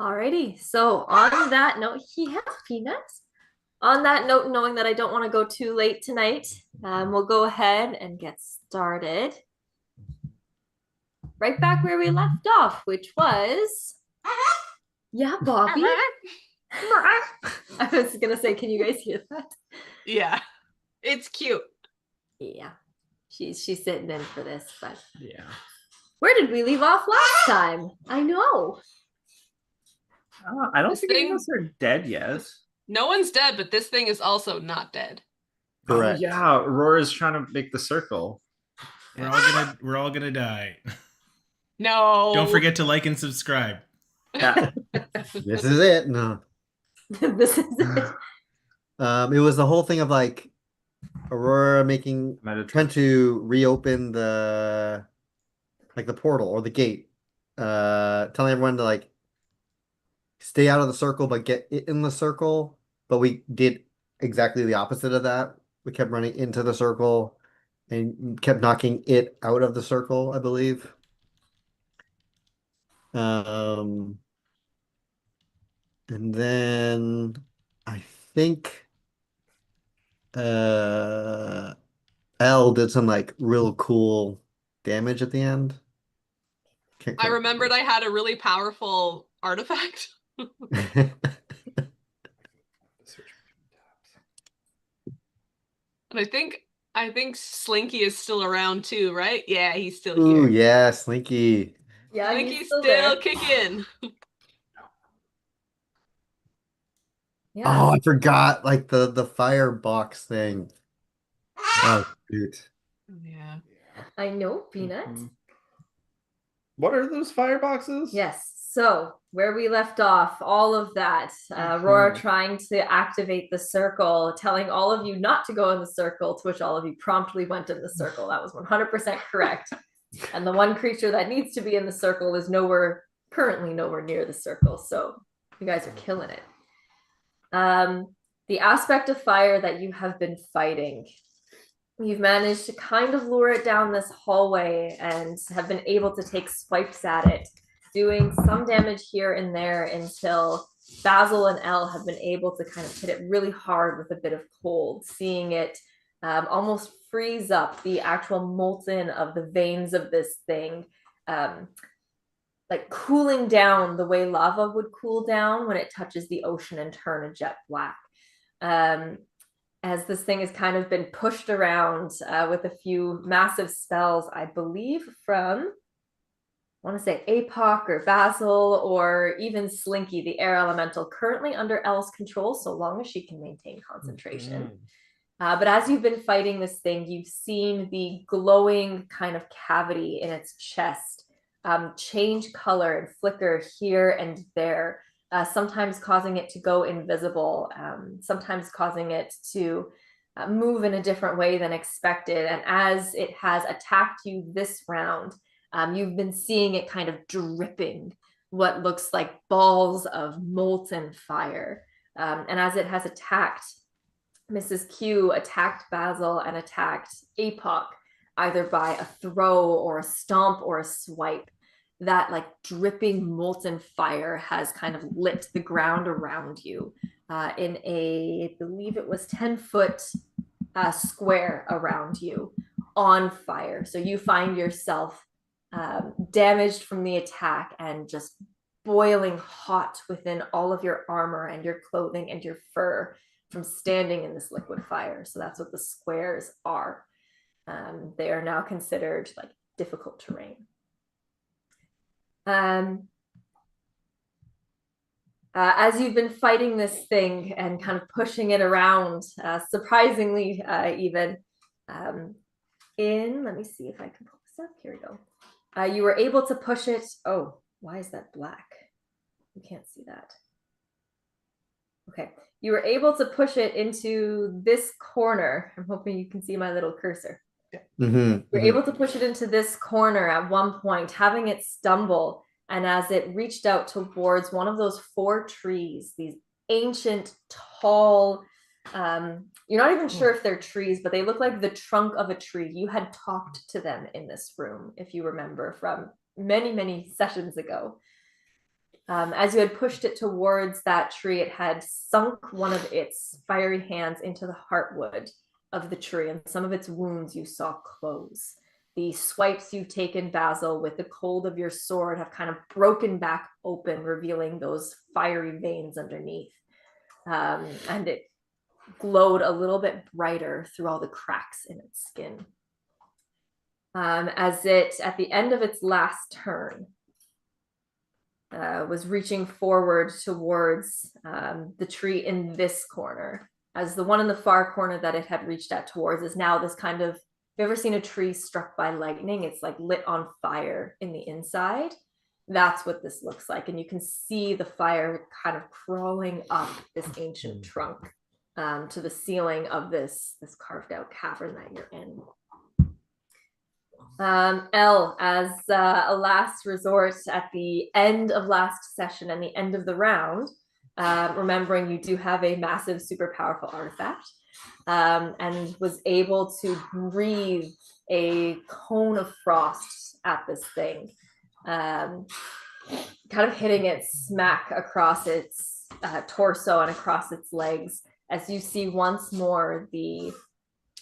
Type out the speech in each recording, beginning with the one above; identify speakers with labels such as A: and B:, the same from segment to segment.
A: Alrighty. So on that note, he has peanuts. On that note, knowing that I don't want to go too late tonight, we'll go ahead and get started. Right back where we left off, which was, yeah, Bobby. I was gonna say, can you guys hear that?
B: Yeah, it's cute.
A: Yeah, she's sitting in for this, but
C: Yeah.
A: where did we leave off last time? I know.
C: I don't
B: This
C: think any
B: thing-
C: of us are dead yet.
B: No one's dead, but this thing is also not dead.
C: Oh
D: Correct.
C: yeah, Aurora's trying to make the circle.
E: We're all gonna die.
B: No.
E: Don't forget to like and subscribe.
C: Yeah.
D: This is it. No.
A: This is it.
D: It was the whole thing of like Aurora trying to reopen the portal or the gate. Telling everyone to like stay out of the circle but get it in the circle. But we did exactly the opposite of that. We kept running into the circle and kept knocking it out of the circle, I believe. And then I think L did some like real cool damage at the end.
B: I remembered I had a really powerful artifact. And I think Slinky is still around too, right? Yeah, he's still
D: Ooh,
B: here.
D: yeah, Slinky.
A: Yeah,
B: Slinky's
A: still
B: still kicking.
A: Yeah.
D: Oh, I forgot like the firebox thing. Oh, dude.
B: Yeah.
A: I know, Peanut.
C: What are those fireboxes?
A: Yes. So where we left off, all of that, Aurora trying to activate the circle, telling all of you not to go in the circle, to which all of you promptly went in the circle. That was 100% correct. And the one creature that needs to be in the circle is currently nowhere near the circle. So you guys are killing it. The aspect of fire that you have been fighting, you've managed to kind of lure it down this hallway and have been able to take swipes at it, doing some damage here and there until Basil and Elle have been able to kind of hit it really hard with a bit of cold, seeing it almost freeze up the actual molten of the veins of this thing, like cooling down the way lava would cool down when it touches the ocean and turn a jet black. As this thing has kind of been pushed around with a few massive spells, I believe from, I want to say Apoc or Basil or even Slinky, the air elemental, currently under Elle's control, so long as she can maintain concentration. But as you've been fighting this thing, you've seen the glowing kind of cavity in its chest change color and flicker here and there. Sometimes causing it to go invisible, sometimes causing it to move in a different way than expected. And as it has attacked you this round, you've been seeing it kind of dripping what looks like balls of molten fire. And as it has attacked, Mrs. Q attacked Basil and attacked Apoc, either by a throw or a stomp or a swipe. That like dripping molten fire has kind of lit the ground around you in I believe it was 10-foot square around you on fire. So you find yourself damaged from the attack and just boiling hot within all of your armor and your clothing and your fur from standing in this liquid fire. So that's what the squares are. They are now considered like difficult terrain. As you've been fighting this thing and kind of pushing it around, surprisingly even, let me see if I can pull this up. Here we go. You were able to push it. Oh, why is that black? You can't see that. Okay. You were able to push it into this corner. I'm hoping you can see my little cursor. You're able to push it into this corner at one point, having it stumble. And as it reached out towards one of those 4 trees, these ancient, tall, you're not even sure if they're trees, but they look like the trunk of a tree. You had talked to them in this room, if you remember, from many, many sessions ago. As you had pushed it towards that tree, it had sunk one of its fiery hands into the heartwood of the tree, and some of its wounds you saw close. The swipes you've taken, Basil, with the cold of your sword have kind of broken back open, revealing those fiery veins underneath. And it glowed a little bit brighter through all the cracks in its skin. As it, at the end of its last turn, was reaching forward towards the tree in this corner, as the one in the far corner that it had reached out towards is now this kind of, you ever seen a tree struck by lightning? It's like lit on fire in the inside. That's what this looks like. And you can see the fire kind of crawling up this ancient trunk to the ceiling of this carved out cavern that you're in. Elle, as a last resort at the end of last session and the end of the round, remembering you do have a massive, super powerful artifact, and was able to breathe a cone of frost at this thing, kind of hitting it smack across its torso and across its legs, as you see once more the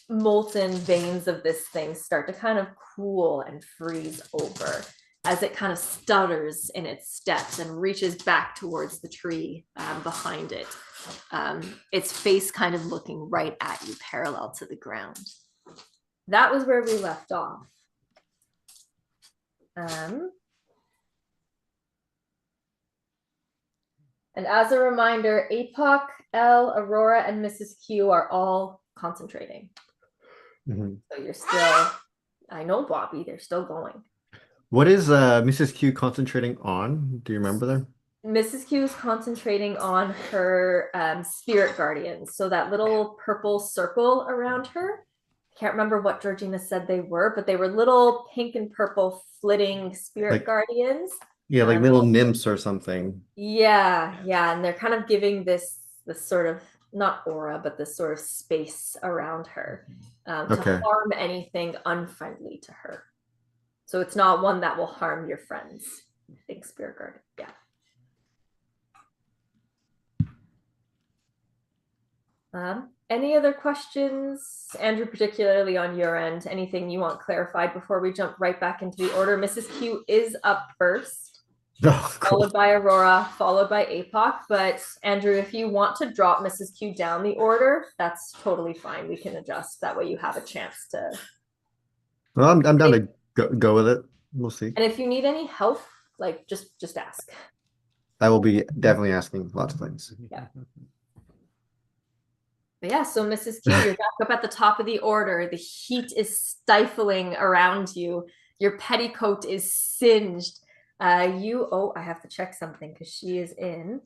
A: molten veins of this thing start to kind of cool and freeze over as it kind of stutters in its steps and reaches back towards the tree behind it. Its face kind of looking right at you, parallel to the ground. That was where we left off. And as a reminder, APOC, Elle, Aurora, and Mrs. Q are all concentrating. So you're still, I know, Bobby, they're still going.
D: What is Mrs. Q concentrating on? Do you remember there?
A: Mrs. Q is concentrating on her spirit guardians. So that little purple circle around her. I can't remember what Georgina said they were, but they were little pink and purple flitting spirit guardians.
D: Yeah, like little nymphs or something.
A: Yeah, and they're kind of giving this sort of, not aura, but this sort of space around her to harm anything unfriendly to her. So it's not one that will harm your friends. I think Spirit Guard, yeah. Any other questions, Andrew, particularly on your end? Anything you want clarified before we jump right back into the order? Mrs. Q is up first. Followed by Aurora, followed by APOC. But Andrew, if you want to drop Mrs. Q down the order, that's totally fine. We can adjust. That way you have a chance to.
D: Well, I'm down to go with it. We'll see.
A: And if you need any help, like just ask.
D: I will be definitely asking lots of things.
A: Yeah. But yeah, so Mrs. Q, you're back up at the top of the order. The heat is stifling around you. Your petticoat is singed. I have to check something because she is in.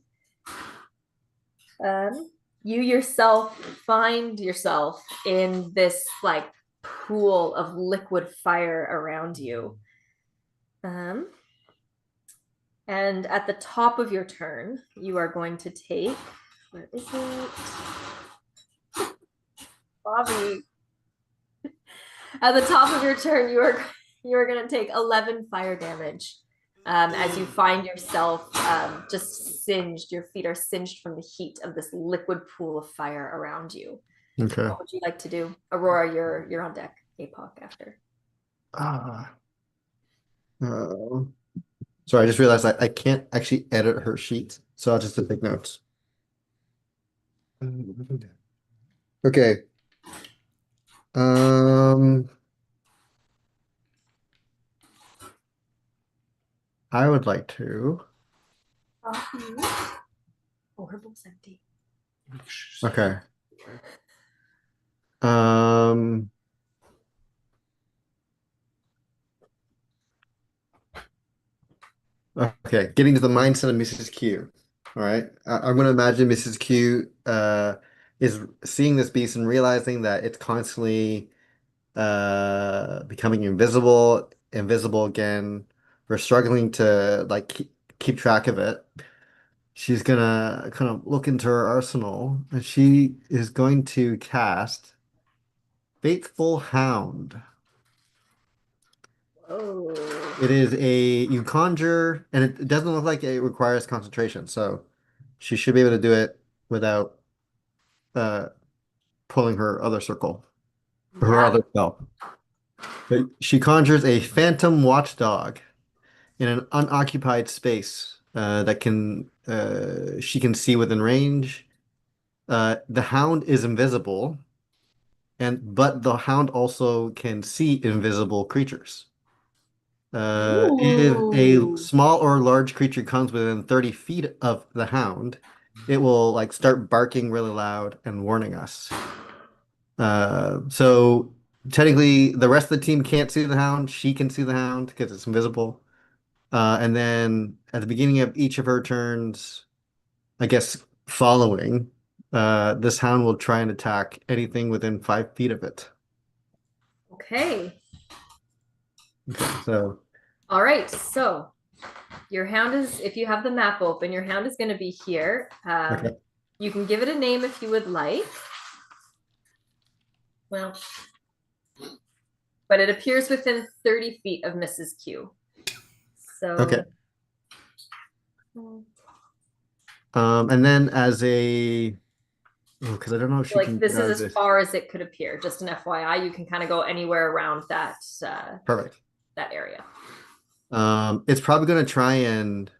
A: You yourself find yourself in this like pool of liquid fire around you. And at the top of your turn, you are going to take, where is it? Bobby. At the top of your turn, you are going to take 11 fire damage. As you find yourself just singed, your feet are singed from the heat of this liquid pool of fire around you.
D: Okay.
A: What would you like to do? Aurora, you're on deck. APOC after.
D: So I just realized I can't actually edit her sheet, so I'll just take notes. Okay. I would like to.
A: Oh, her bowl's empty.
D: Okay. Okay, getting to the mindset of Mrs. Q. All right. I'm going to imagine Mrs. Q is seeing this beast and realizing that it's constantly becoming invisible again. We're struggling to like keep track of it. She's gonna kind of look into her arsenal and she is going to cast Faithful Hound.
A: Oh.
D: It is you conjure, and it doesn't look like it requires concentration, so she should be able to do it without uh pulling her other circle, her
A: Yeah.
D: other spell. But she conjures a phantom watchdog in an unoccupied space that can she can see within range. The hound is invisible, but the hound also can see invisible creatures. If a
A: Ooh.
D: small or large creature comes within 30 feet of the hound, it will like start barking really loud and warning us. So technically, the rest of the team can't see the hound. She can see the hound because it's invisible. And then at the beginning of each of her turns, I guess following, this hound will try and attack anything within 5 feet of it.
A: Okay.
D: Okay, so
A: All right. So your hound is, if you have the map open, your hound is going to be here.
D: okay.
A: You can give it a name if you would like. Well, but it appears within 30 feet of Mrs. Q. So.
D: Okay. And then as a, because I don't know if she
A: Like
D: can
A: this
D: get out
A: is
D: of
A: as
D: this.
A: far as it could appear. Just an FYI, you can kind of go anywhere around that
D: Perfect.
A: that area.
D: It's probably going to try and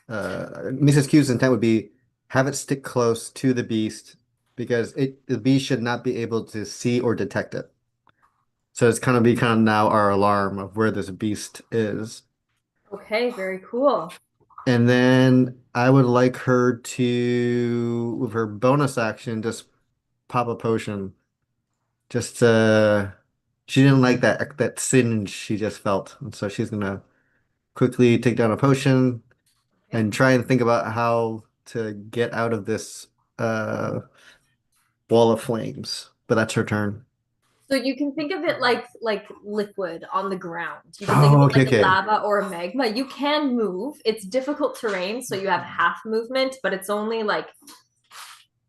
D: Mrs. Q's intent would be have it stick close to the beast because the beast should not be able to see or detect it. So it's kind of now our alarm of where this beast is.
A: Okay, very cool.
D: And then I would like her to, with her bonus action, just pop a potion. Just she didn't like that singe she just felt, and so she's gonna quickly take down a potion and try and think about how to get out of this wall of flames. But that's her turn.
A: So you can think of it like liquid on the ground. You can think of
D: Oh,
A: it
D: okay,
A: like a
D: okay.
A: lava or a magma. You can move. It's difficult terrain, so you have half movement, but it's only like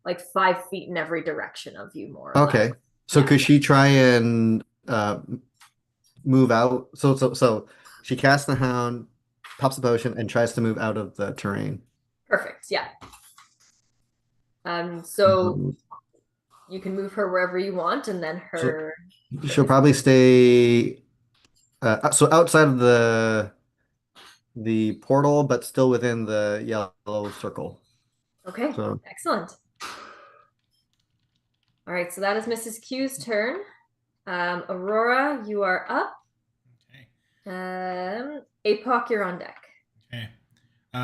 A: 5 feet in every direction of you, more or less.
D: Okay. So
A: Yeah.
D: could she try and move out? So she casts the hound, pops the potion, and tries to move out of the terrain.
A: Perfect. Yeah. So
D: Um,
A: you can move her wherever you want, and then
D: so
A: her.
D: she'll probably stay so outside of the portal, but still within the yellow circle.
A: Okay.
D: So
A: Excellent. All right. So that is Mrs. Q's turn. Aurora, you are up.
E: Okay.
A: APOC, you're on deck.
E: Okay.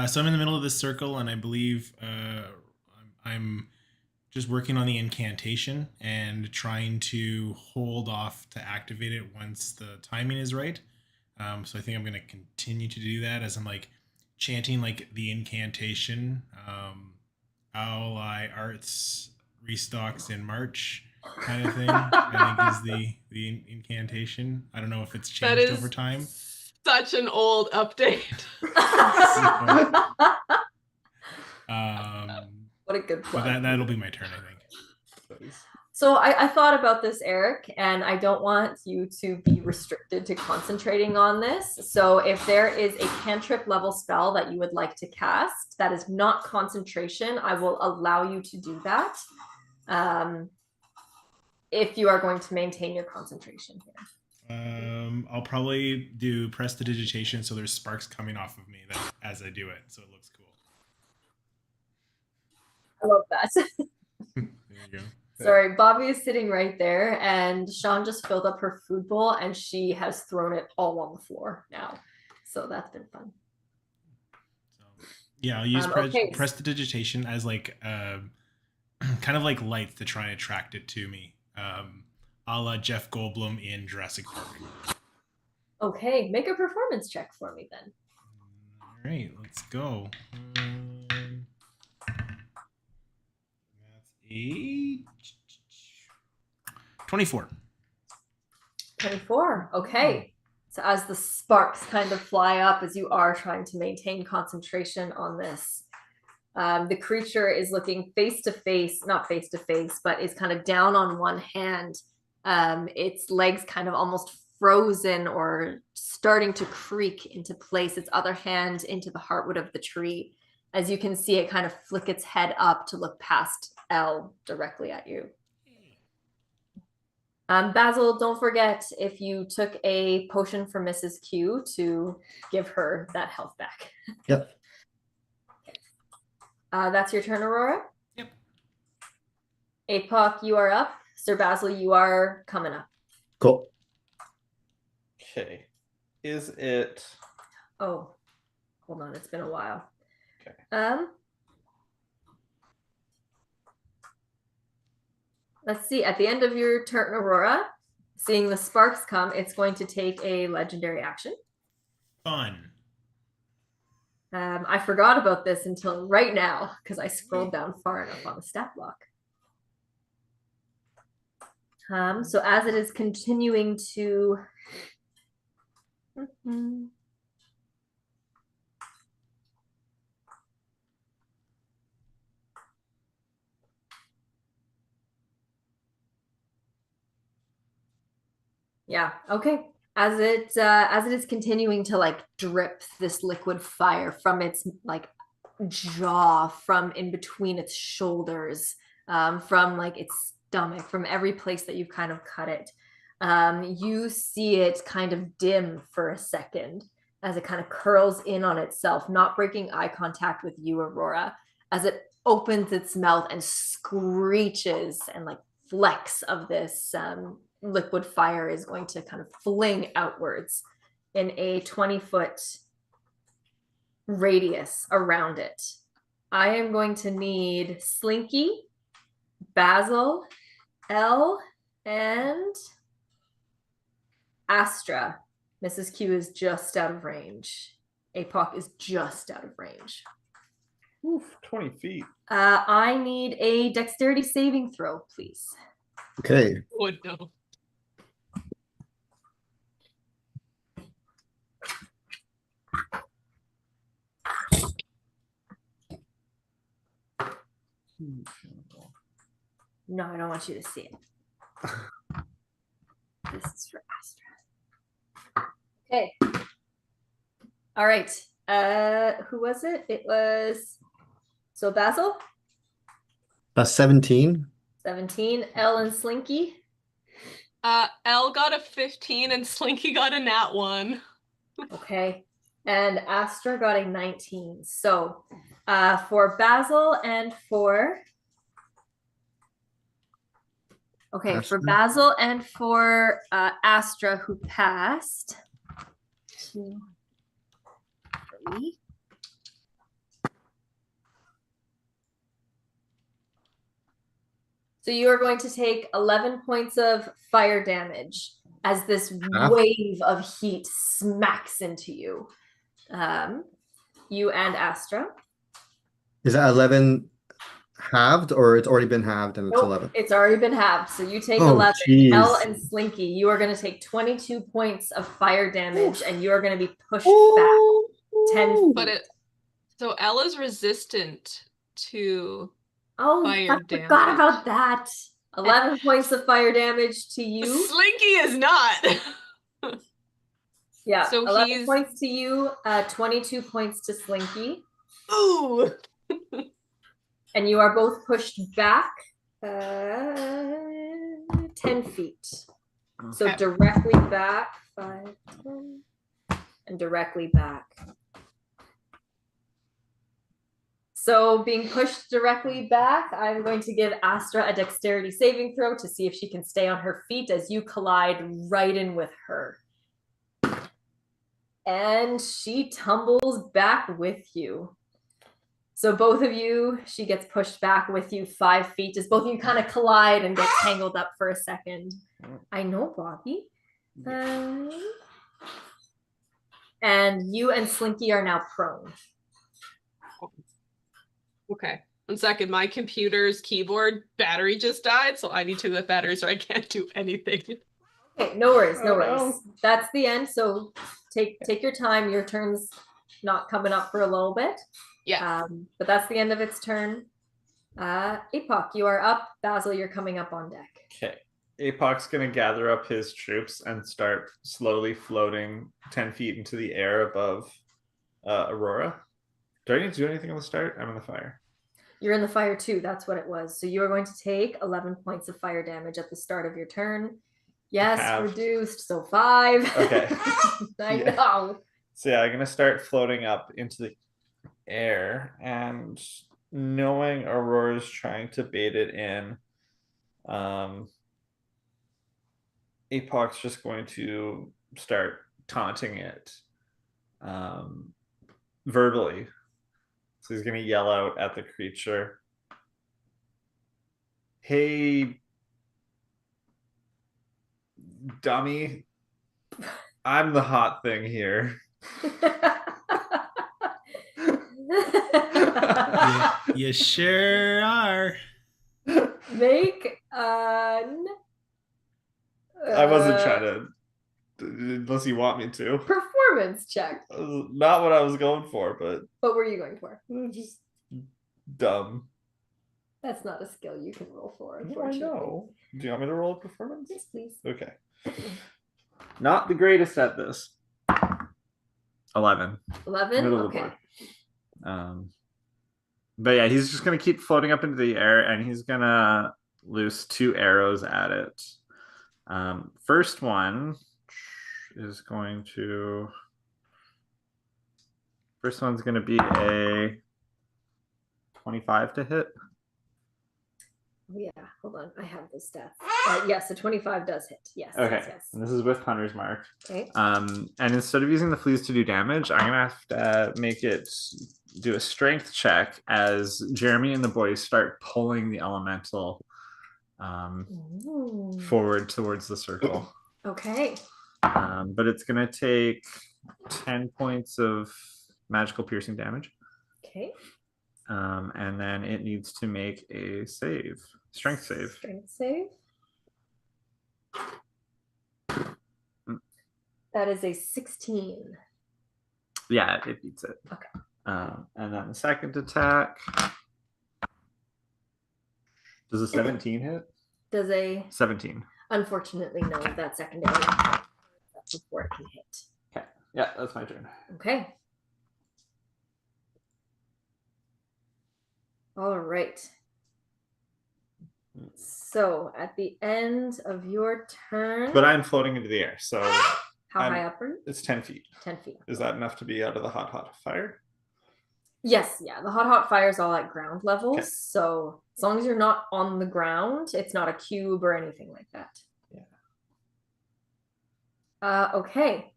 E: So I'm in the middle of this circle, and I believe I'm just working on the incantation and trying to hold off to activate it once the timing is right. So I think I'm going to continue to do that as I'm like chanting like the incantation. Ally Arts restocks in March kind of thing. I think is the incantation. I don't know if it's
B: That
E: changed
B: is
E: over time.
B: such an old update.
A: What a good
E: But
A: plug.
E: that'll be my turn, I think.
A: So I thought about this, Eric, and I don't want you to be restricted to concentrating on this. So if there is a cantrip level spell that you would like to cast that is not concentration, I will allow you to do that. If you are going to maintain your concentration here.
E: I'll probably do prestidigitation so there's sparks coming off of me as I do it, so it looks cool.
A: I love that.
E: There you go.
A: Sorry, Bobby is sitting right there, and Sean just filled up her food bowl, and she has thrown it all on the floor now. So that's been fun.
E: So yeah, I'll use
A: Okay.
E: prestidigitation as like kind of like lights to try and attract it to me, a la Jeff Goldblum in Jurassic Park.
A: Okay, make a performance check for me then.
E: All right, let's go. That's a 24.
A: 24. Okay. So as the sparks kind of fly up as you are trying to maintain concentration on this, the creature is looking face to face, not face to face, but is kind of down on one hand. Its legs kind of almost frozen or starting to creak into place, its other hand into the heartwood of the tree. As you can see, it kind of flick its head up to look past Elle directly at you. Basil, don't forget, if you took a potion from Mrs. Q, to give her that health back.
D: Yep.
A: That's your turn, Aurora?
E: Yep.
A: Apoc, you are up. Sir Basil, you are coming up.
D: Cool.
C: Okay. Is it...
A: Oh, hold on. It's been a while.
C: Okay.
A: Let's see. At the end of your turn, Aurora, seeing the sparks come, it's going to take a legendary action.
E: Fun.
A: I forgot about this until right now because I scrolled down far enough on the stat block. So as it is continuing to yeah, okay. As it is continuing to like drip this liquid fire from its like jaw, from in between its shoulders, from like its stomach, from every place that you've kind of cut it. You see it kind of dim for a second as it kind of curls in on itself, not breaking eye contact with you, Aurora, as it opens its mouth and screeches, and like flecks of this liquid fire is going to kind of fling outwards in a 20-foot radius around it. I am going to need Slinky, Basil, Elle, and Astra. Mrs. Q is just out of range. Apoc is just out of range.
C: Oof, 20 feet.
A: I need a dexterity saving throw, please.
D: Okay.
B: Oh, no.
A: No, I don't want you to see it. This is for Astra. Okay. All right. Who was it? It was so Basil?
D: That's 17.
A: 17. Elle and Slinky.
B: Elle got a 15 and Slinky got a nat 1.
A: Okay. And Astra got a 19. So for Basil and for for Basil and for Astra, who passed. 2, 3. So you are going to take 11 points of fire damage as this wave of heat smacks into you. You and Astra.
D: Is that 11 halved, or it's already been halved and it's 11?
A: It's already been halved. So you take 11.
D: Geez.
A: Elle and Slinky, you are going to take 22 points of fire damage, and you are going to be pushed back 10 feet.
B: But so Elle is resistant to fire
A: I
B: damage.
A: forgot about that. 11 points of fire damage to you.
B: Slinky is not.
A: Yeah,
B: so
A: 11 points to you, 22 points to Slinky.
B: Ooh.
A: And you are both pushed back 10 feet. So directly back, 5, 10, and directly back. So being pushed directly back, I'm going to give Astra a dexterity saving throw to see if she can stay on her feet as you collide right in with her. And she tumbles back with you. So both of you, she gets pushed back with you 5 feet as both of you kind of collide and get tangled up for a second. I know, Bobby. And you and Slinky are now prone.
B: Okay. 1 second. My computer's keyboard battery just died, so I need to get batteries or I can't do anything.
A: Okay, no worries, no worries. That's the end. So take your time. Your turn's not coming up for a little bit.
B: Yeah.
A: But that's the end of its turn. Apoc, you are up. Basil, you're coming up on deck.
C: Okay. Apoc's gonna gather up his troops and start slowly floating 10 feet into the air above Aurora. Do I need to do anything on the start? I'm in the fire.
A: You're in the fire too. That's what it was. So you are going to take 11 points of fire damage at the start of your turn. Yes,
C: Halved.
A: reduced. So 5.
C: Okay.
A: I
C: Yeah.
A: know.
C: So yeah, I'm gonna start floating up into the air, and knowing Aurora's trying to bait it in, Apoc's just going to start taunting it verbally. So he's gonna yell out at the creature, "Hey, dummy, I'm the hot thing here."
E: You sure are.
A: Make an
C: I wasn't trying to, unless you want me to.
A: performance check.
C: Not what I was going for, but
A: What were you going for?
C: just dumb.
A: That's not a skill you can roll for,
C: I
A: unfortunately.
C: know. Do you want me to roll a performance?
A: Yes, please.
C: Okay. Not the greatest at this. 11.
A: 11?
C: Middle of the
A: Okay.
C: board. But yeah, he's just gonna keep floating up into the air, and he's gonna loose 2 arrows at it. First one is going to. First one's gonna be a 25 to hit.
A: Oh, yeah, hold on. I have those stats. Yes, a 25 does hit. Yes.
C: Okay.
A: Yes, yes.
C: And this is with Hunter's Mark.
A: Okay.
C: And instead of using the fleas to do damage, I'm gonna have to make it do a strength check as Jeremy and the boys start pulling the elemental
A: Ooh.
C: forward towards the circle.
A: Okay.
C: But it's gonna take 10 points of magical piercing damage.
A: Okay.
C: And then it needs to make a save. Strength save.
A: Strength save. That is a 16.
C: Yeah, it beats it.
A: Okay.
C: And then the second attack. Does a 17 hit?
A: Does a
C: 17.
A: unfortunately no, that secondary attack before it can hit.
C: Okay. Yeah, that's my turn.
A: Okay. All right. So at the end of your turn,
C: But I'm floating into the air, so
A: how
C: I'm-
A: high up are you?
C: it's 10 feet.
A: 10 feet.
C: Is that enough to be out of the hot fire?
A: Yes, yeah. The hot fire is all at ground levels.
C: Okay.
A: So as long as you're not on the ground, it's not a cube or anything like that.
C: Yeah.
A: Okay.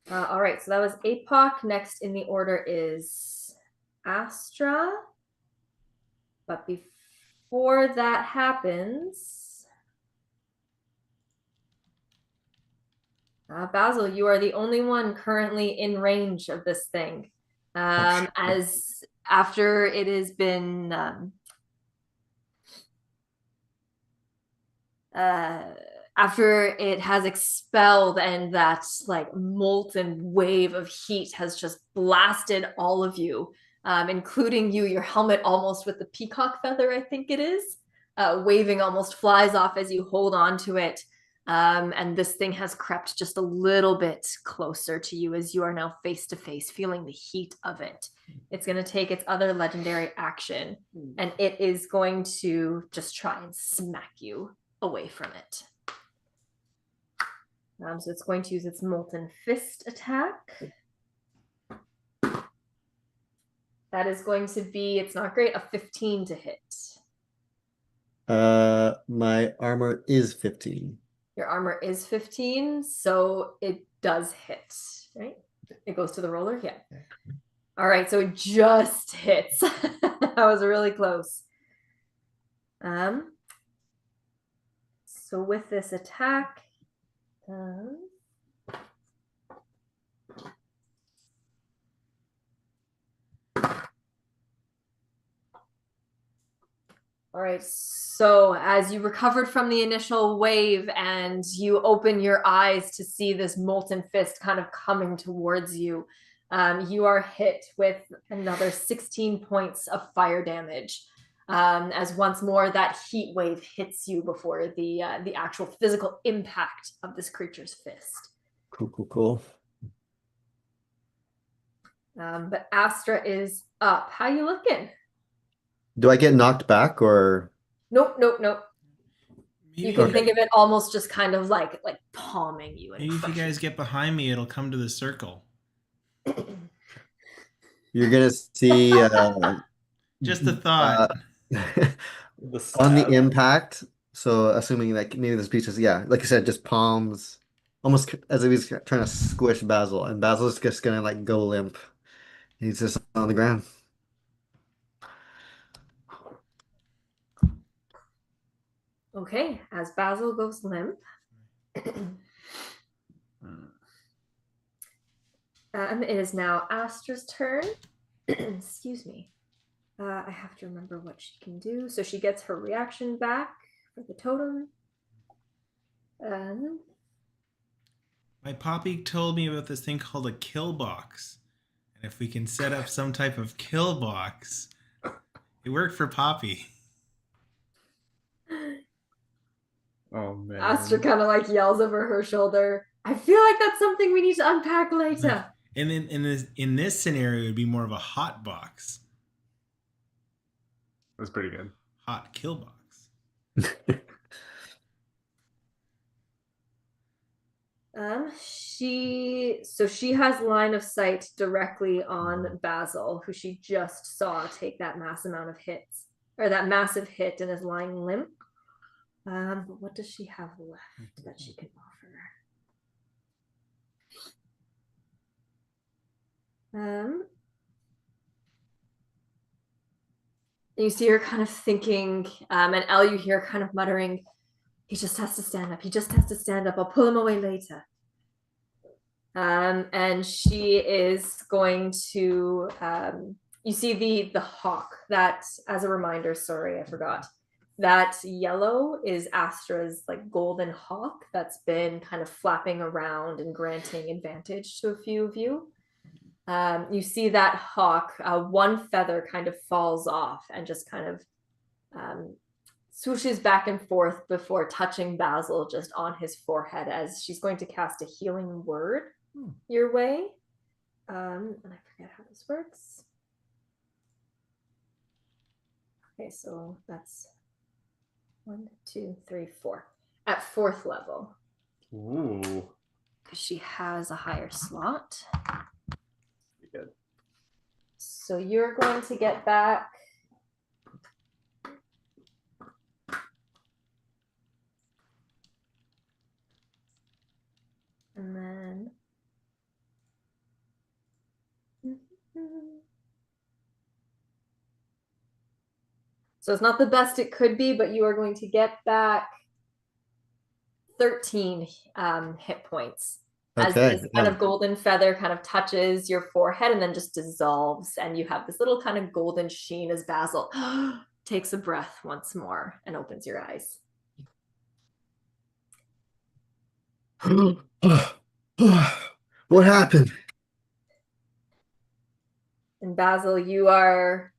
A: All right. So that was Apoc. Next in the order is Astra. But before that happens, Basil, you are the only one currently in range of this thing. As after it has been after it has expelled and that like molten wave of heat has just blasted all of you, including you, your helmet almost with the peacock feather, I think it is, waving almost flies off as you hold on to it. And this thing has crept just a little bit closer to you as you are now face to face, feeling the heat of it. It's going to take its other legendary action, and it is going to just try and smack you away from it. So it's going to use its Molten Fist attack. That is going to be, it's not great, a 15 to hit.
D: My armor is 15.
A: Your armor is 15, so it does hit, right? It goes to the roller? Yeah. All right, so it just hits. That was really close. So with this attack, all right, so as you recovered from the initial wave and you open your eyes to see this molten fist kind of coming towards you, you are hit with another 16 points of fire damage. as once more that heat wave hits you before the actual physical impact of this creature's fist.
D: Cool.
A: But Astra is up. How you looking?
D: Do I get knocked back or?
A: Nope.
E: Maybe
A: You can
E: if-
A: think of it almost just kind of like palming you. And
E: Maybe if you
A: crushing
E: guys get behind me, it'll come to the circle.
D: You're gonna see
E: Just a thought.
D: on the impact. So assuming like maybe this beach is like you said, just palms, almost as if he's trying to squish Basil, and Basil's just gonna like go limp. He's just on the ground.
A: Okay, as Basil goes limp. It is now Astra's turn. Excuse me. I have to remember what she can do. So she gets her reaction back for the totem.
E: My poppy told me about this thing called a kill box. And if we can set up some type of kill box, it worked for Poppy.
C: Oh man.
A: Astra kind of like yells over her shoulder. I feel like that's something we need to unpack later.
E: And then in this scenario, it would be more of a hot box.
C: That's pretty good.
E: Hot kill box.
A: She has line of sight directly on Basil, who she just saw take that massive amount of hits, or that massive hit, and is lying limp. But what does she have left that she can offer? You see her kind of thinking, and Elle, you hear kind of muttering, he just has to stand up. He just has to stand up. I'll pull him away later. And she is going to, you see the hawk that, as a reminder, sorry, I forgot. That yellow is Astra's like golden hawk that's been kind of flapping around and granting advantage to a few of you. You see that hawk, one feather kind of falls off and just kind of swooshes back and forth before touching Basil just on his forehead as she's going to cast a healing word your way. And I forget how this works. Okay, so that's 1, 2, 3, 4. At 4th level.
C: Ooh.
A: Because she has a higher slot.
C: Good.
A: So you're going to get back and then so it's not the best it could be, but you are going to get back 13 hit points. As this kind of golden feather kind of touches your forehead and then just dissolves, and you have this little kind of golden sheen as Basil takes a breath once more and opens your eyes.
D: What happened?
A: And Basil, you are,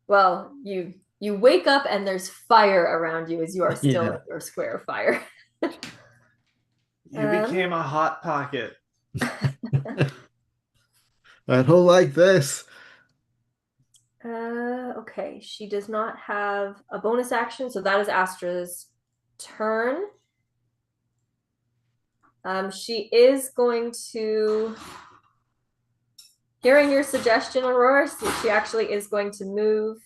A: well, you wake up and there's fire around you as you are still in your square of fire.
C: You became a hot pocket.
D: I don't like this.
A: Okay, she does not have a bonus action, so that is Astra's turn. She is going to, hearing your suggestion, Aurora, she actually is going to move.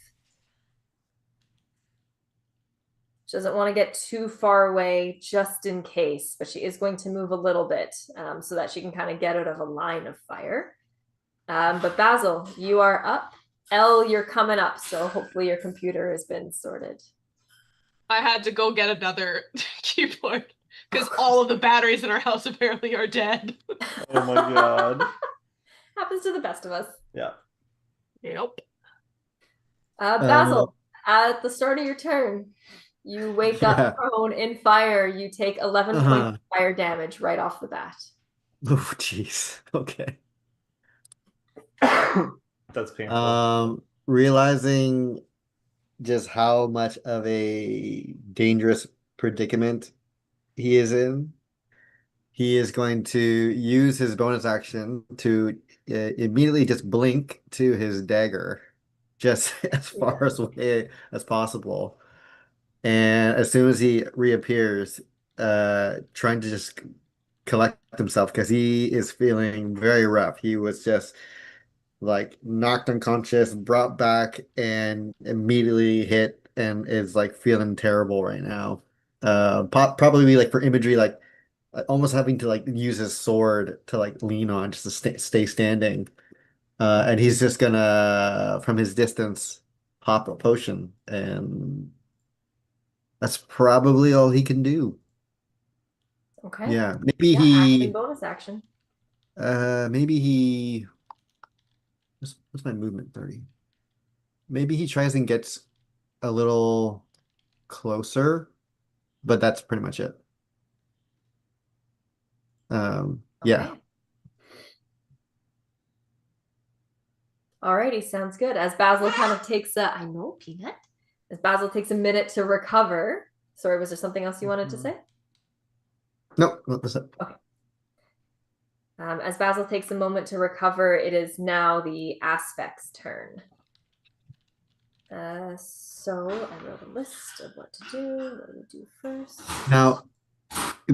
A: She doesn't want to get too far away just in case, but she is going to move a little bit so that she can kind of get out of a line of fire. But Basil, you are up. Elle, you're coming up, so hopefully your computer has been sorted.
B: I had to go get another keyboard because all of the batteries in our house apparently are dead.
C: Oh my god.
A: Happens to the best of us.
C: Yeah.
B: Yep.
A: Basil, at the start of your turn, you wake up prone in fire. You take 11 points of fire damage right off the bat.
D: Oh, jeez. Okay.
C: That's painful.
D: Realizing just how much of a dangerous predicament he is in, he is going to use his bonus action to immediately just blink to his dagger, just as far away as possible. And as soon as he reappears, trying to just collect himself because he is feeling very rough. He was just like knocked unconscious, brought back, and immediately hit and is like feeling terrible right now. Probably like for imagery, like almost having to like use his sword to like lean on just to stay standing. And he's just gonna from his distance pop a potion, and that's probably all he can do.
A: Okay.
D: Yeah, maybe
A: Yeah, action,
D: he
A: bonus action.
D: maybe he what's my movement 30? Maybe he tries and gets a little closer, but that's pretty much it. Yeah.
A: Okay. Alrighty, sounds good. As Basil kind of takes a, I know, Peanut. As Basil takes a minute to recover. Sorry, was there something else you wanted to say?
D: Nope, that's it.
A: Okay. As Basil takes a moment to recover, it is now the Aspect's turn. So I wrote a list of what to do. What do we do first?
D: Now,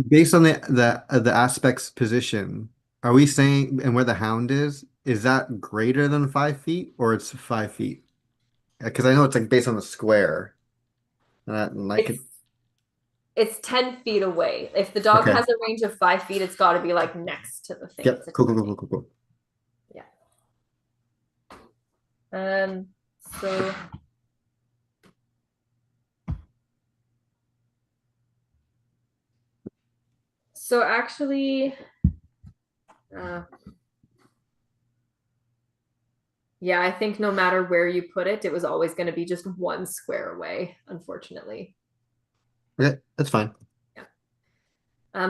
D: based on the aspect's position, are we saying and where the hound is that greater than 5 feet or it's 5 feet? Because I know it's like based on the square. And I could
A: It's 10 feet away. If the dog
D: Okay.
A: has a range of 5 feet, it's got to be like next to the thing.
D: Yep.
A: It's
D: Cool, cool, cool, cool, cool.
A: Yeah. So actually, yeah, I think no matter where you put it, it was always going to be just one square away, unfortunately.
D: Okay, that's fine.
A: Yeah.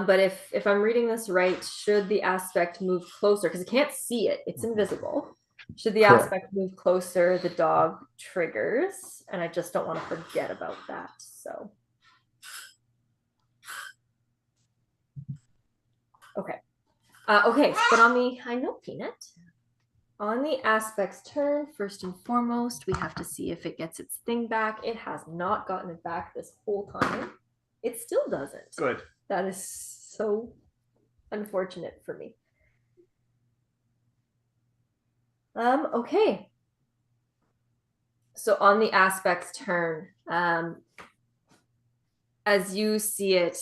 A: But if I'm reading this right, should the aspect move closer, because it can't see it, it's invisible. Should the
D: Correct.
A: aspect move closer, the dog triggers, and I just don't want to forget about that. So, okay. Okay, but on the, I know, Peanut. On the aspect's turn, first and foremost, we have to see if it gets its thing back. It has not gotten it back this whole time. It still doesn't.
C: Good.
A: That is so unfortunate for me. Okay. So on the aspect's turn, as you see it,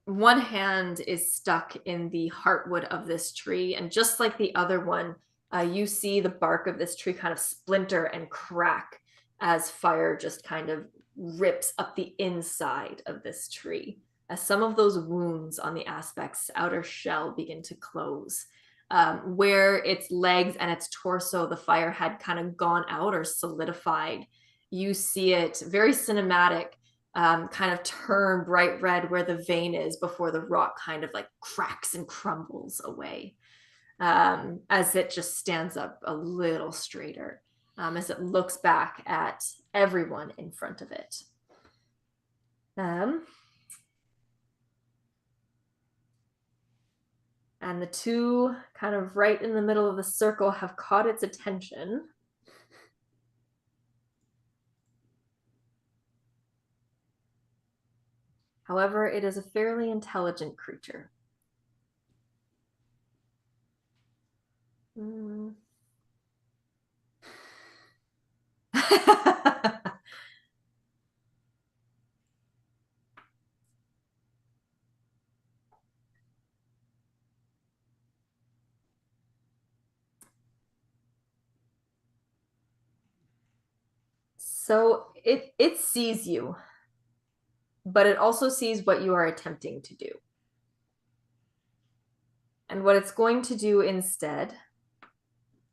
A: one hand is stuck in the heartwood of this tree, and just like the other one, you see the bark of this tree kind of splinter and crack as fire just kind of rips up the inside of this tree, as some of those wounds on the aspect's outer shell begin to close. Where its legs and its torso, the fire had kind of gone out or solidified, you see it very cinematic, kind of turn bright red where the vein is before the rock kind of like cracks and crumbles away, as it just stands up a little straighter, as it looks back at everyone in front of it. And the two kind of right in the middle of the circle have caught its attention. However, it is a fairly intelligent creature. So it sees you, but it also sees what you are attempting to do. And what it's going to do instead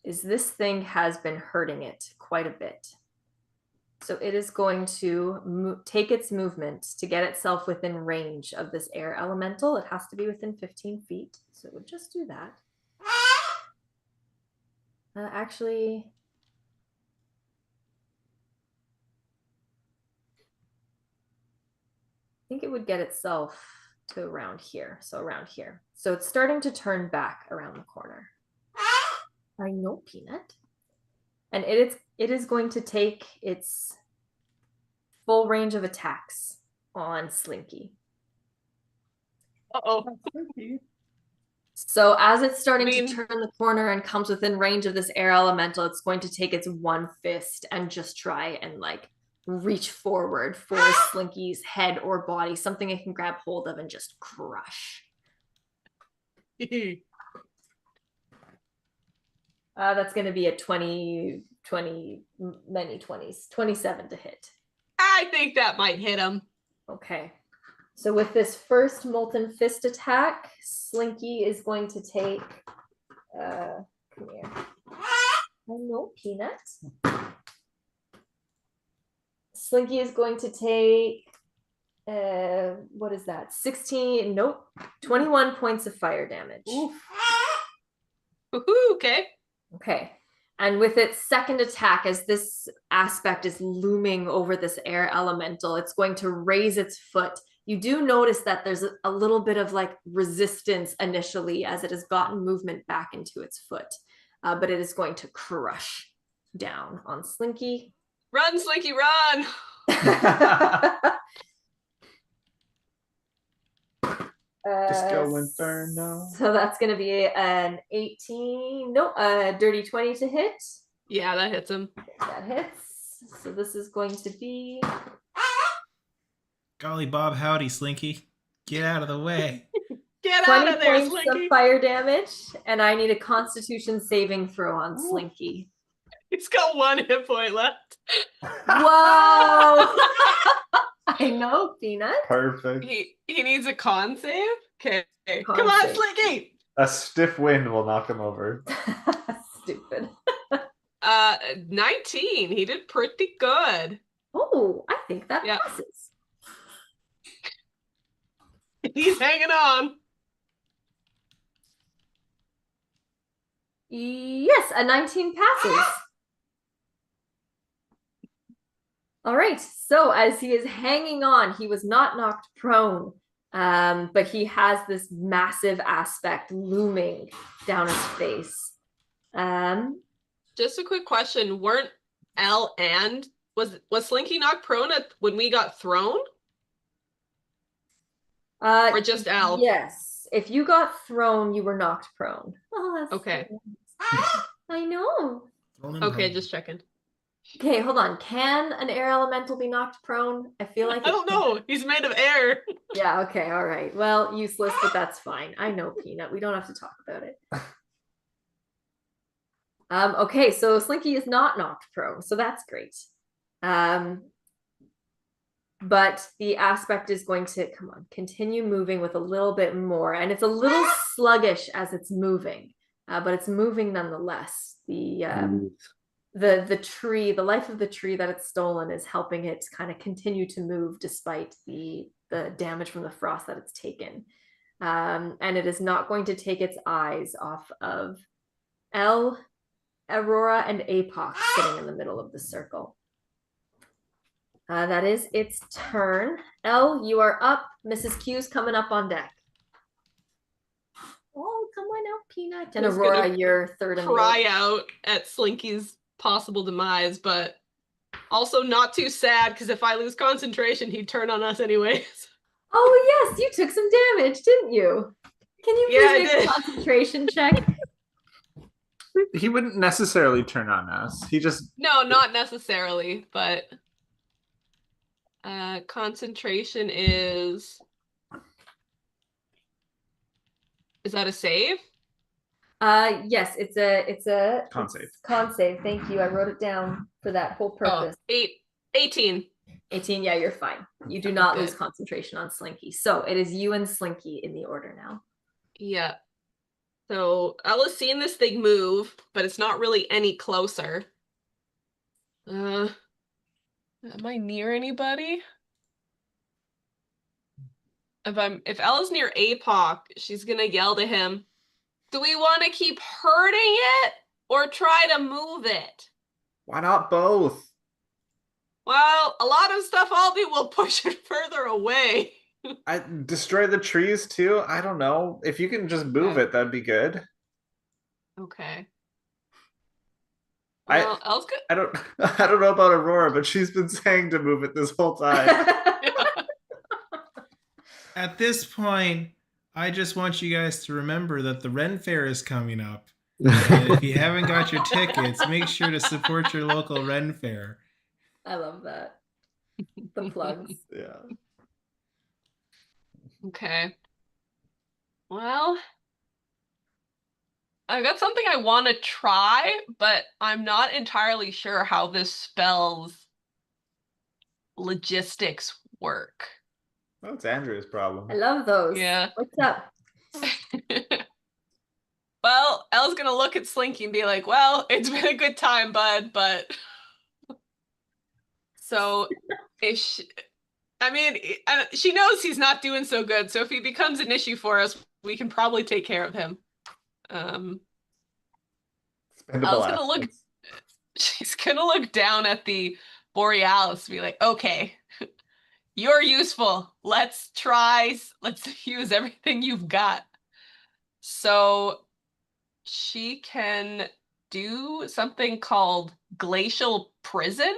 A: is this thing has been hurting it quite a bit. So it is going to take its movement to get itself within range of this air elemental. It has to be within 15 feet. So it would just do that. Actually, think it would get itself to around here. So around here. So it's starting to turn back around the corner. I know, Peanut. And it is going to take its full range of attacks on Slinky.
B: Uh-oh.
A: So as it's starting to turn the corner and comes within range of this air elemental, it's going to take its one fist and just try and like reach forward for Slinky's head or body, something it can grab hold of and just crush. That's going to be a 20, many 20s, 27 to hit.
B: I think that might hit him.
A: Okay. So with this first Molten Fist attack, Slinky is going to take, come here. Oh no, Peanut. Slinky is going to take, what is that? 16, nope, 21 points of fire damage.
B: Oof. Okay.
A: Okay. And with its second attack, as this aspect is looming over this air elemental, it's going to raise its foot. You do notice that there's a little bit of like resistance initially as it has gotten movement back into its foot, but it is going to crush down on Slinky.
B: Run, Slinky, run!
C: Disco Inferno.
A: So that's going to be an 18. Nope, dirty 20 to hit.
B: Yeah, that hits him.
A: That hits. So this is going to be.
E: Golly Bob howdy, Slinky. Get out of the way.
B: Get out of there,
A: 20 points
B: Slinky.
A: of fire damage, and I need a Constitution saving throw on Slinky.
B: He's got 1 hit point left.
A: Whoa! I know, Peanut.
C: Perfect.
B: He needs a con save? Okay.
A: Con
B: Come on,
A: save.
B: Slinky!
C: A stiff wind will knock him over.
A: Stupid.
B: 19. He did pretty good.
A: Oh, I think that
B: Yeah.
A: passes.
B: He's hanging on.
A: Yes, a 19 passes. All right, so as he is hanging on, he was not knocked prone, but he has this massive aspect looming down his face.
B: Just a quick question. Weren't L and was Slinky knocked prone when we got thrown? Or just L?
A: Yes. If you got thrown, you were knocked prone. Oh, that's
B: Okay.
A: so nice. I know.
B: Okay, just checking.
A: Okay, hold on. Can an air elemental be knocked prone? I feel like
B: I don't know. He's made of air.
A: Yeah, okay, all right. Well, useless, but that's fine. I know, Peanut. We don't have to talk about it. Okay, so Slinky is not knocked prone, so that's great. But the aspect is going to, come on, continue moving with a little bit more. And it's a little sluggish as it's moving, but it's moving nonetheless. The tree, the life of the tree that it's stolen is helping it kind of continue to move despite the damage from the frost that it's taken. And it is not going to take its eyes off of Elle, Aurora, and Apoc sitting in the middle of the circle. That is its turn. Elle, you are up. Mrs. Q's coming up on deck. Oh, come on out, Peanut. And
B: Who's
A: Aurora,
B: gonna
A: you're third in the
B: Cry
A: order.
B: out at Slinky's possible demise, but also not too sad because if I lose concentration, he'd turn on us anyways.
A: Oh, yes, you took some damage, didn't you? Can you
B: Yeah, I
A: please make a
B: did.
A: concentration check?
C: He wouldn't necessarily turn on us. He just
B: No, not necessarily, but concentration is that a save?
A: Yes, it's a
C: Con save.
A: Con save. Thank you. I wrote it down for that whole purpose.
B: 18.
A: 18. Yeah, you're fine. You do not lose
B: Good.
A: concentration on Slinky. So it is you and Slinky in the order now.
B: Yeah. So Ella's seen this thing move, but it's not really any closer. Am I near anybody? If Ella's near Apoc, she's gonna yell to him, do we want to keep hurting it or try to move it?
C: why not both?
B: Well, a lot of stuff I'll do will push it further away.
C: I destroy the trees too. I don't know. If you can just move it, that'd be good.
B: Okay.
C: I
B: Well, Elle's good.
C: I don't I don't know about Aurora, but she's been saying to move it this whole time.
E: At this point, I just want you guys to remember that the Ren Fair is coming up. And if you haven't got your tickets, make sure to support your local Ren Fair.
A: I love that. The plugs.
C: Yeah.
B: Okay. Well, I've got something I want to try, but I'm not entirely sure how this spell's logistics work.
C: That's Andrew's problem.
A: I love those.
B: Yeah.
A: What's up?
B: Well, Elle's gonna look at Slinky and be like, well, it's been a good time, bud, but... So, if she... I mean, she knows he's not doing so good, so if he becomes an issue for us, we can probably take care of him. She's gonna look down at the Borealis and be like, okay, you're useful. Let's use everything you've got. So she can do something called Glacial Prison.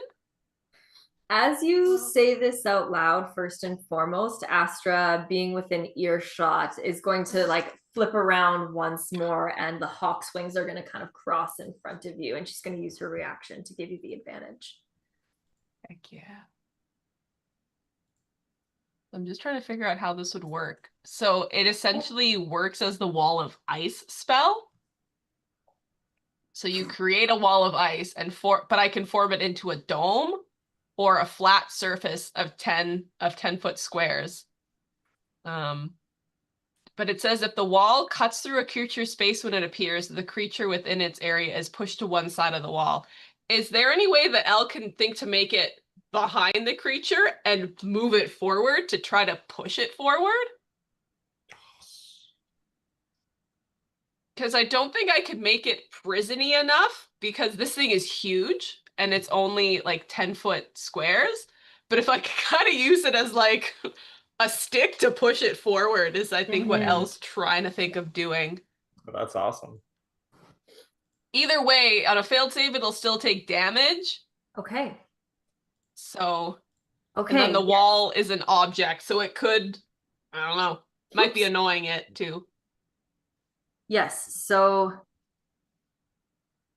A: As you say this out loud, first and foremost, Astra, being within earshot, is going to like flip around once more, and the hawk's wings are going to kind of cross in front of you, and she's going to use her reaction to give you the advantage.
B: Heck yeah. I'm just trying to figure out how this would work. So it essentially works as the wall of ice spell. So you create a wall of ice, but I can form it into a dome or a flat surface of 10 foot squares. But it says if the wall cuts through a creature's space when it appears, the creature within its area is pushed to one side of the wall. Is there any way that Elle can think to make it behind the creature and move it forward to try to push it forward? Because I don't think I could make it prison-y enough, because this thing is huge and it's only like 10-foot squares. But if I could kind of use it as like a stick to push it forward is, I think, what Elle's trying to think of doing.
C: That's awesome.
B: Either way, on a failed save, it'll still take damage.
A: Okay.
B: So,
A: okay.
B: And then the wall is an object, so it could, I don't know, might be annoying it too.
A: Yes, so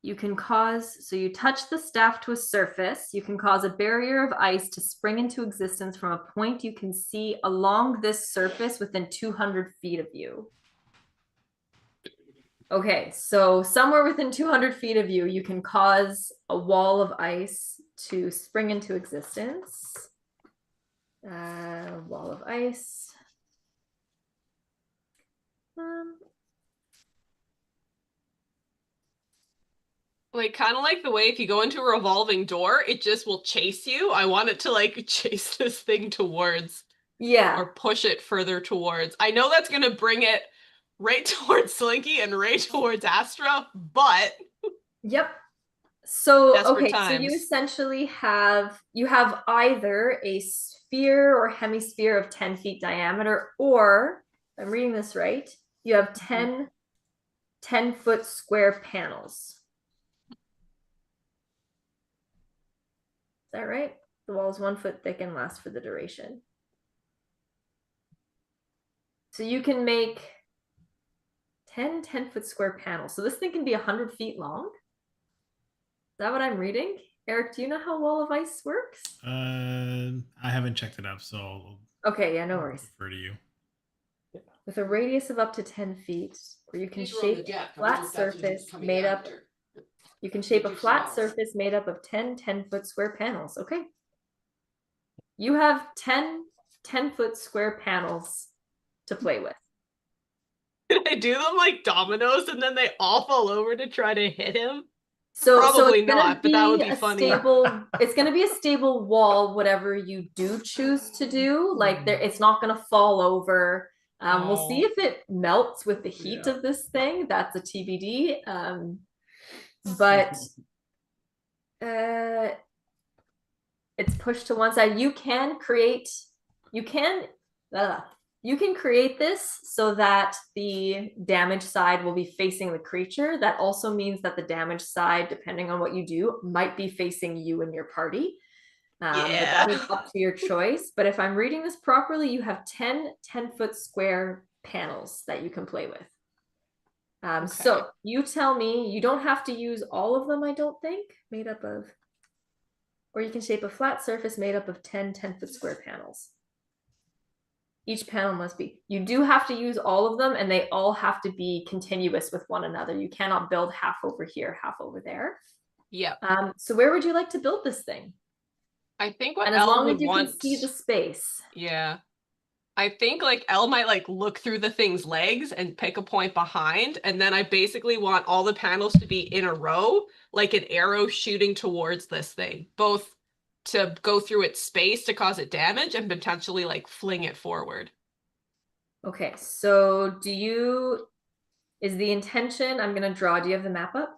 A: you can so you touch the staff to a surface, you can cause a barrier of ice to spring into existence from a point you can see along this surface within 200 feet of you. Okay, so somewhere within 200 feet of you, you can cause a wall of ice to spring into existence. Wall of ice.
B: Like, kind of like the way if you go into a revolving door, it just will chase you. I want it to, like, chase this thing towards.
A: Yeah.
B: Or push it further towards. I know that's going to bring it right towards Slinky and right towards Astra, but...
A: Yep. So,
B: Desperate
A: okay,
B: times.
A: so you essentially have either a sphere or hemisphere of 10 feet diameter, or, if I'm reading this right, you have 10-foot square panels. Is that right? The wall is 1 foot thick and lasts for the duration. So you can make 10-foot square panels. So this thing can be 100 feet long. Is that what I'm reading? Eric, do you know how wall of ice works?
E: I haven't checked it up, so
A: okay, yeah, no worries.
E: Refer to you.
A: With a radius of up to 10 feet, where you can shape a flat surface made up. You can shape a flat surface made up of 10-foot square panels. Okay. You have 10-foot square panels to play with.
B: Can I do them like dominoes and then they all fall over to try to hit him?
A: So
B: probably not, but that would be funny.
A: It's going to be a stable wall, whatever you do choose to do. Like, it's not going to fall over. We'll see if it melts with the heat of this thing. That's a TBD. But it's pushed to one side. You can You can create this so that the damage side will be facing the creature. That also means that the damage side, depending on what you do, might be facing you and your party. But that is up to your choice. But if I'm reading this properly, you have 10-foot square panels that you can play with. So you tell me, you don't have to use all of them, I don't think, made up of, or you can shape a flat surface made up of 10-foot square panels. Each panel must be, you do have to use all of them, and they all have to be continuous with one another. You cannot build half over here, half over there.
B: Yeah.
A: So where would you like to build this thing?
B: I think what
A: And as
B: Elle
A: long
B: would
A: as you
B: want...
A: can see the space.
B: Yeah. I think like Elle might like look through the thing's legs and pick a point behind, and then I basically want all the panels to be in a row, like an arrow shooting towards this thing, both to go through its space to cause it damage and potentially like fling it forward.
A: Okay, so is the intention, I'm gonna draw, do you have the map up?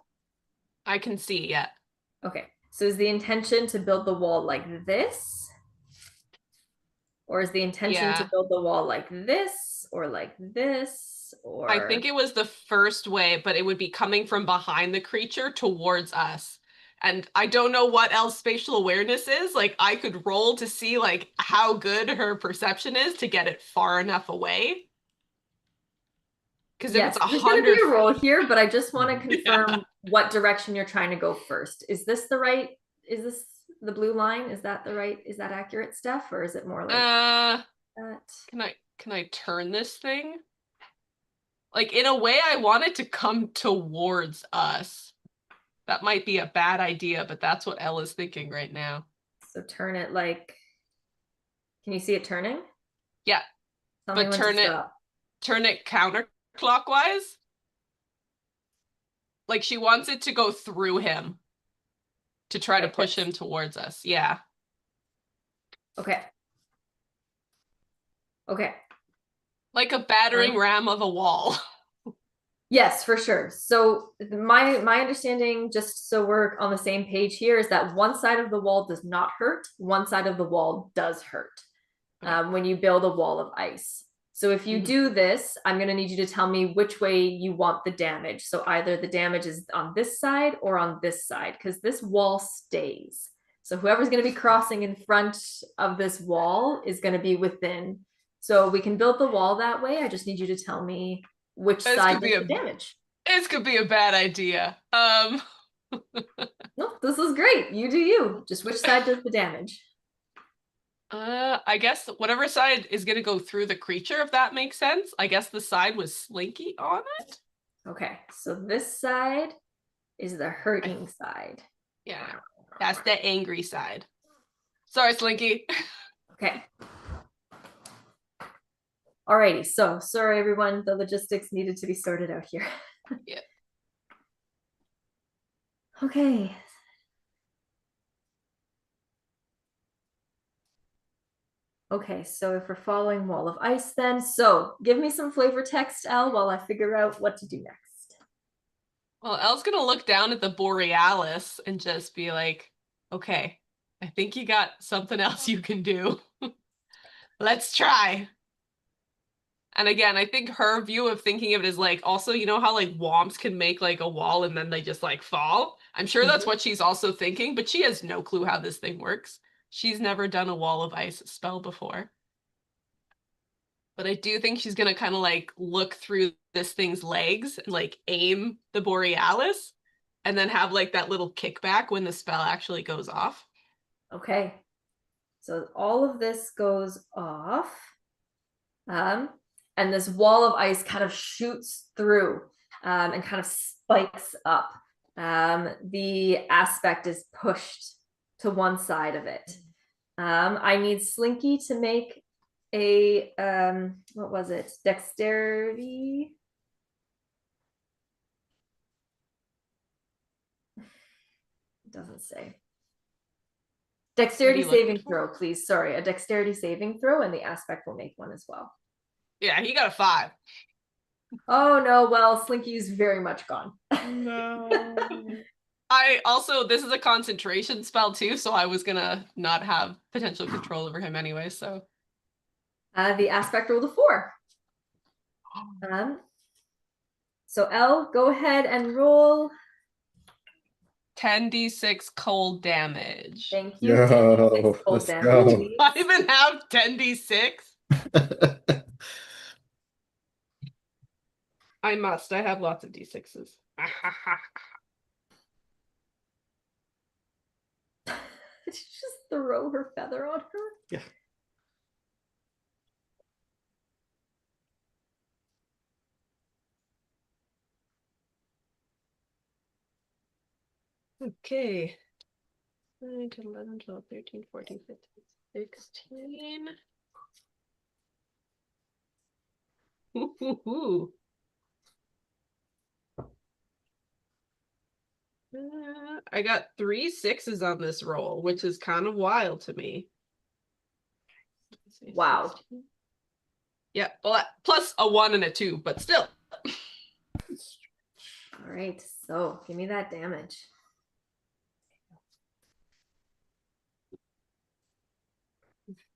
B: I can see, yeah.
A: Okay, so is the intention to build the wall like this? Or is the intention to build the wall like this or like this? Or
B: I think it was the first way, but it would be coming from behind the creature towards us. And I don't know what else spatial awareness is. Like I could roll to see like how good her perception is to get it far enough away. Because if it's 100
A: there's gonna be a roll here, but I just want to confirm what direction you're trying to go first. Is this the blue line? Is that accurate, Steph? Or is it more like that?
B: Can I turn this thing? Like in a way I want it to come towards us. That might be a bad idea, but that's what Elle is thinking right now.
A: So turn it like, can you see it turning?
B: Yeah. But turn it counterclockwise. Like she wants it to go through him to try to push him towards us. Yeah.
A: Okay.
B: Like a battering ram of a wall.
A: Yes, for sure. So my understanding, just so we're on the same page here, is that one side of the wall does not hurt. One side of the wall does hurt when you build a wall of ice. So if you do this, I'm going to need you to tell me which way you want the damage. So either the damage is on this side or on this side, because this wall stays. So whoever's going to be crossing in front of this wall is going to be within. So we can build the wall that way. I just need you to tell me which side does the damage.
B: This could be a bad idea.
A: No, this is great. You do you. Just which side does the damage?
B: I guess whatever side is going to go through the creature, if that makes sense. I guess the side with Slinky on it.
A: Okay, so this side is the hurting side.
B: Yeah, that's the angry side. Sorry, Slinky.
A: Okay. Alrighty, so sorry everyone, the logistics needed to be sorted out here.
B: Yeah.
A: Okay. Okay, so if we're following wall of ice then, so give me some flavor text, Elle, while I figure out what to do next.
B: Well, Elle's gonna look down at the Borealis and just be like, okay, I think you got something else you can do. Let's try. And again, I think her view of thinking of it is like, also, you know how like womps can make like a wall and then they just like fall? I'm sure that's what she's also thinking, but she has no clue how this thing works. She's never done a wall of ice spell before. But I do think she's gonna kind of like look through this thing's legs and like aim the Borealis and then have like that little kickback when the spell actually goes off.
A: Okay. So all of this goes off. And this wall of ice kind of shoots through and kind of spikes up. The aspect is pushed to one side of it. I need Slinky to make a, what was it? Dexterity? It doesn't say. Dexterity saving throw, please. Sorry, a dexterity saving throw, and the aspect will make one as well.
B: Yeah, he got a 5.
A: Oh no, well, Slinky's very much gone.
C: No.
B: This is a concentration spell too, so I was gonna not have potential control over him anyway, so.
A: The aspect rolled a 4. So Elle, go ahead and roll.
B: 10d6 cold damage.
A: Thank you.
D: Yo,
A: 10d6 cold
D: let's
A: damage,
D: go.
A: please.
B: I even have 10d6. I must. I have lots of d6s.
A: Did you just throw her feather on her?
D: Yeah.
B: Okay. 9, 10, 11, 12, 13, 14, 15, 16. Ooh. I got 3 6s on this roll, which is kind of wild to me.
A: Wow.
B: 16. Yeah, well, plus a 1 and a 2, but still.
A: All right, so give me that damage.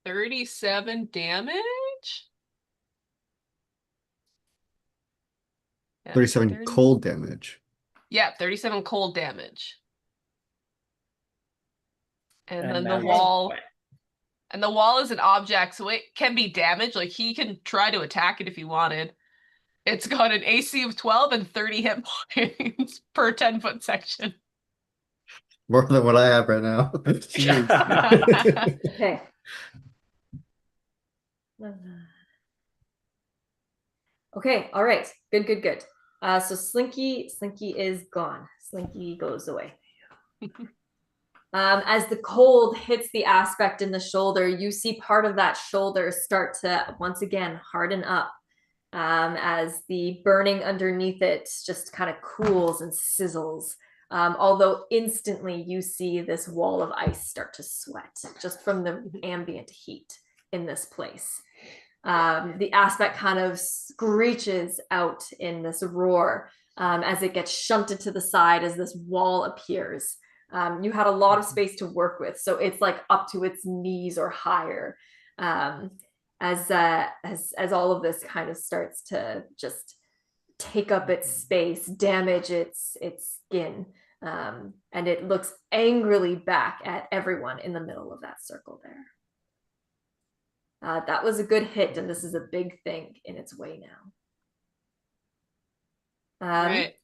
B: $37 damage? Yeah,
D: 37 cold damage.
B: Yeah, 37 cold damage. And then
C: now
B: the
C: you
B: wall.
C: sweat.
B: And the wall is an object, so it can be damaged. Like, he can try to attack it if he wanted. It's got an AC of 12 and 30 hit points per 10-foot section.
D: More than what I have right now. Jeez.
A: Okay. Okay, all right. Good. So Slinky is gone. Slinky goes away. As the cold hits the aspect in the shoulder, you see part of that shoulder start to once again harden up as the burning underneath it just kind of cools and sizzles. Although instantly you see this wall of ice start to sweat just from the ambient heat in this place. The aspect kind of screeches out in this roar as it gets shunted to the side as this wall appears. You had a lot of space to work with, so it's like up to its knees or higher. As all of this kind of starts to just take up its space, damage its skin, and it looks angrily back at everyone in the middle of that circle there. That was a good hit, and this is a big thing in its way now.
B: Right.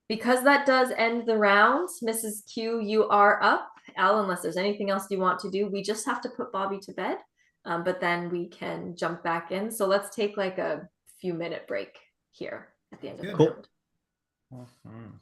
A: Because that does end the round, Mrs. Q, you are up. Al, unless there's anything else you want to do, we just have to put Bobby to bed, but then we can jump back in. So let's take like a few minute break here at the end of the
D: Cool.
A: round.
C: Mhm.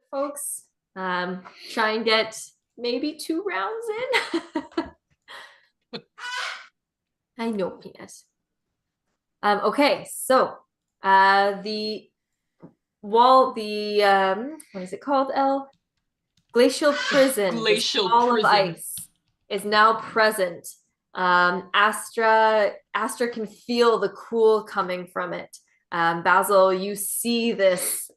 A: folks. Try and get maybe 2 rounds in. I know, Peanut. Okay, so the wall, what is it called, Elle? Glacial prison.
B: Glacial
A: wall of
B: prison.
A: ice is now present. Astra can feel the cool coming from it. Basil, you see this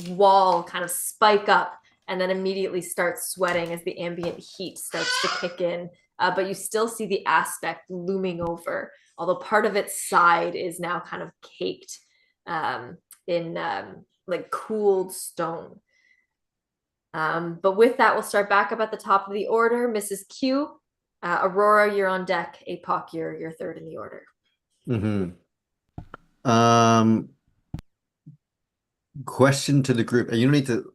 A: wall kind of spike up and then immediately start sweating as the ambient heat starts to kick in. But you still see the aspect looming over, although part of its side is now kind of caked in like cooled stone. But with that, we'll start back up at the top of the order. Mrs. Q, Aurora, you're on deck. APOC, you're third in the order.
D: Question to the group, and you don't need to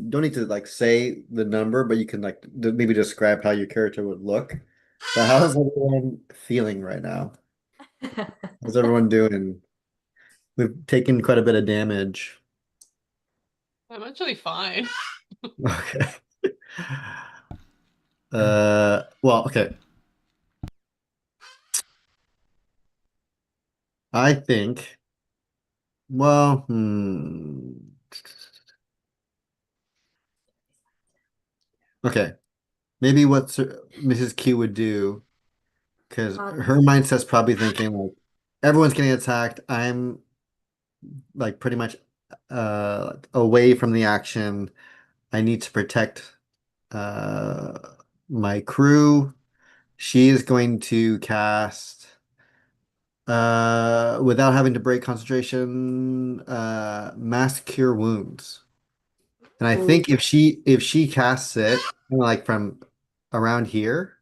D: don't need to like say the number, but you can like maybe describe how your character would look. But how is everyone feeling right now? How's everyone doing? We've taken quite a bit of damage.
B: I'm actually fine.
D: Okay. Well, okay. I think, well, okay. Maybe what Mrs. Q would do, because her mindset's probably thinking like everyone's getting attacked. I'm like pretty much away from the action. I need to protect my crew. She is going to cast without having to break concentration, mass cure wounds. And I think if she casts it like from around here,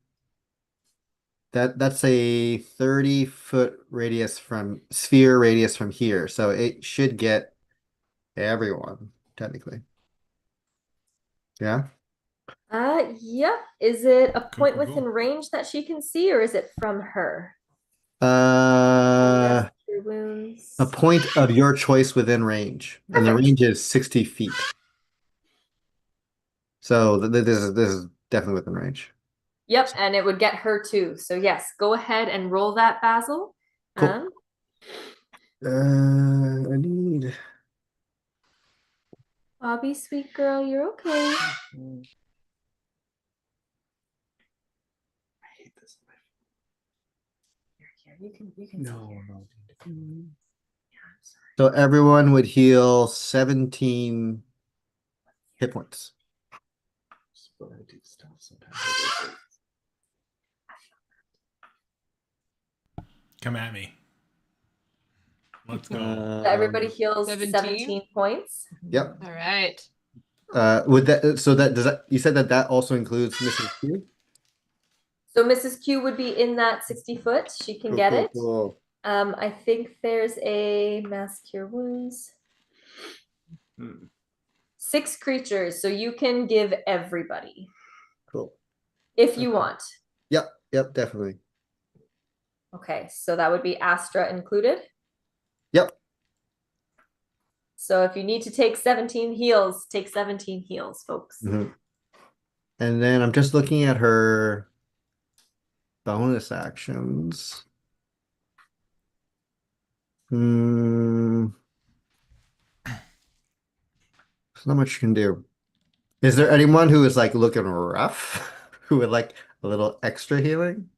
D: that's a 30-foot radius from sphere radius from here. So it should get everyone, technically. Yeah.
A: Yeah. Is it a point
E: Cool.
A: within range that she can see, or is it from her?
D: A
A: Wounds.
D: point of your choice within range, and the range is 60 feet. So this is definitely within range.
A: Yep, and it would get her too. So yes, go ahead and roll that, Basil.
D: Cool. I need.
A: Bobby, sweet girl, you're okay.
C: I hate this.
A: Here, you can
C: No.
D: So everyone would heal 17 hit points.
C: But I do stuff sometimes.
E: Come at me. Let's go.
A: So everybody heals
B: 17?
A: 17 points.
D: Yep.
B: All right.
D: Would that so that does that you said that also includes Mrs. Q?
A: So Mrs. Q would be in that 60 foot. She can get it.
D: Cool.
A: I think there's a mass cure wounds. 6 creatures, so you can give everybody.
D: Cool.
A: If you want.
D: Yep, definitely.
A: Okay, so that would be Astra included.
D: Yep.
A: So if you need to take 17 heals, take 17 heals, folks.
D: And then I'm just looking at her bonus actions. There's not much you can do. Is there anyone who is like looking rough who would like a little extra healing?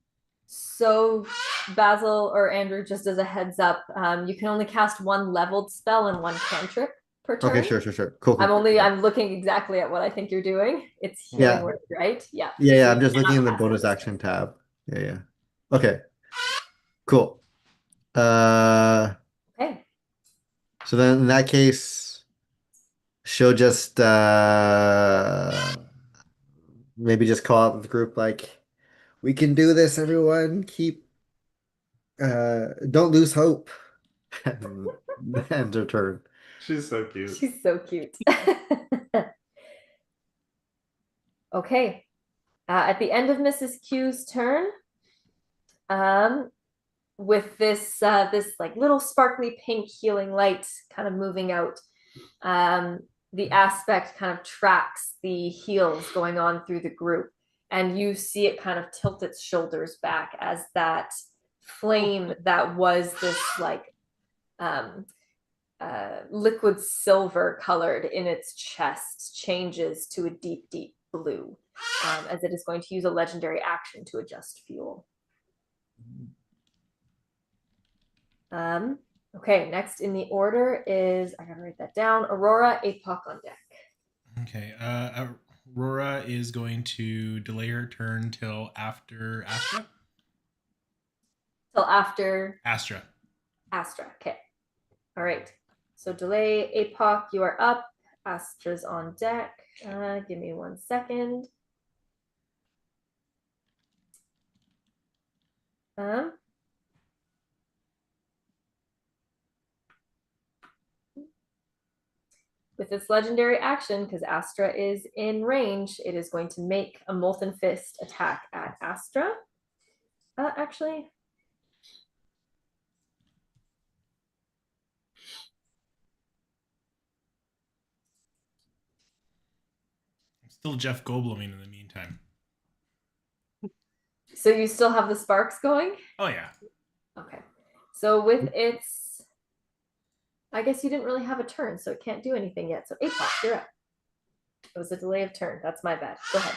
A: So Basil or Andrew, just as a heads up, you can only cast 1 leveled spell and 1 cantrip per turn.
D: Okay, sure. Cool.
A: I'm looking exactly at what I think you're doing. It's healing word, right? Yeah.
D: Yeah, I'm just looking in the bonus action tab. Yeah. Okay. Cool.
A: Okay.
D: So then in that case, she'll just maybe just call out the group like, we can do this, everyone. Keep don't lose hope. And ends her turn.
C: She's so cute.
A: She's so cute. Okay. At the end of Mrs. Q's turn, with this like little sparkly pink healing light kind of moving out, the aspect kind of tracks the heals going on through the group, and you see it kind of tilt its shoulders back as that flame that was this like liquid silver colored in its chest changes to a deep, deep blue, as it is going to use a legendary action to adjust fuel. Okay, next in the order is, I gotta write that down, Aurora, APOC on deck.
E: Okay, Aurora is going to delay her turn till after Astra.
A: Till after
E: Astra.
A: Okay. All right. So delay, APOC, you are up. Astra's on deck. Give me 1 second. With its legendary action, because Astra is in range, it is going to make a Molten Fist attack at Astra. Actually,
E: I'm still Jeff Goldbluming in the meantime.
A: so you still have the sparks going?
E: Oh yeah.
A: Okay. So with its, I guess you didn't really have a turn, so it can't do anything yet. So APOC, you're up. It was a delay of turn. That's my bad. Go ahead.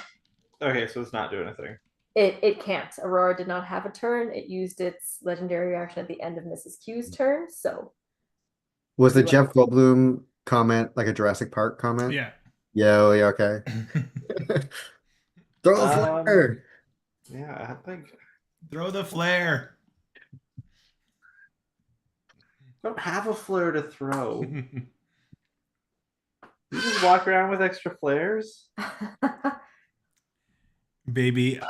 C: Okay, so it's not doing anything.
A: It can't. Aurora did not have a turn. It used its legendary reaction at the end of Mrs. Q's turn. So
D: Was the Jeff Goldblum comment like a Jurassic Park comment?
E: Yeah.
D: Yeah, oh, yeah, okay. Throw the flare.
C: Yeah, I think
E: Throw the flare.
C: I don't have a flare to throw. You just walk around with extra flares?
E: Baby,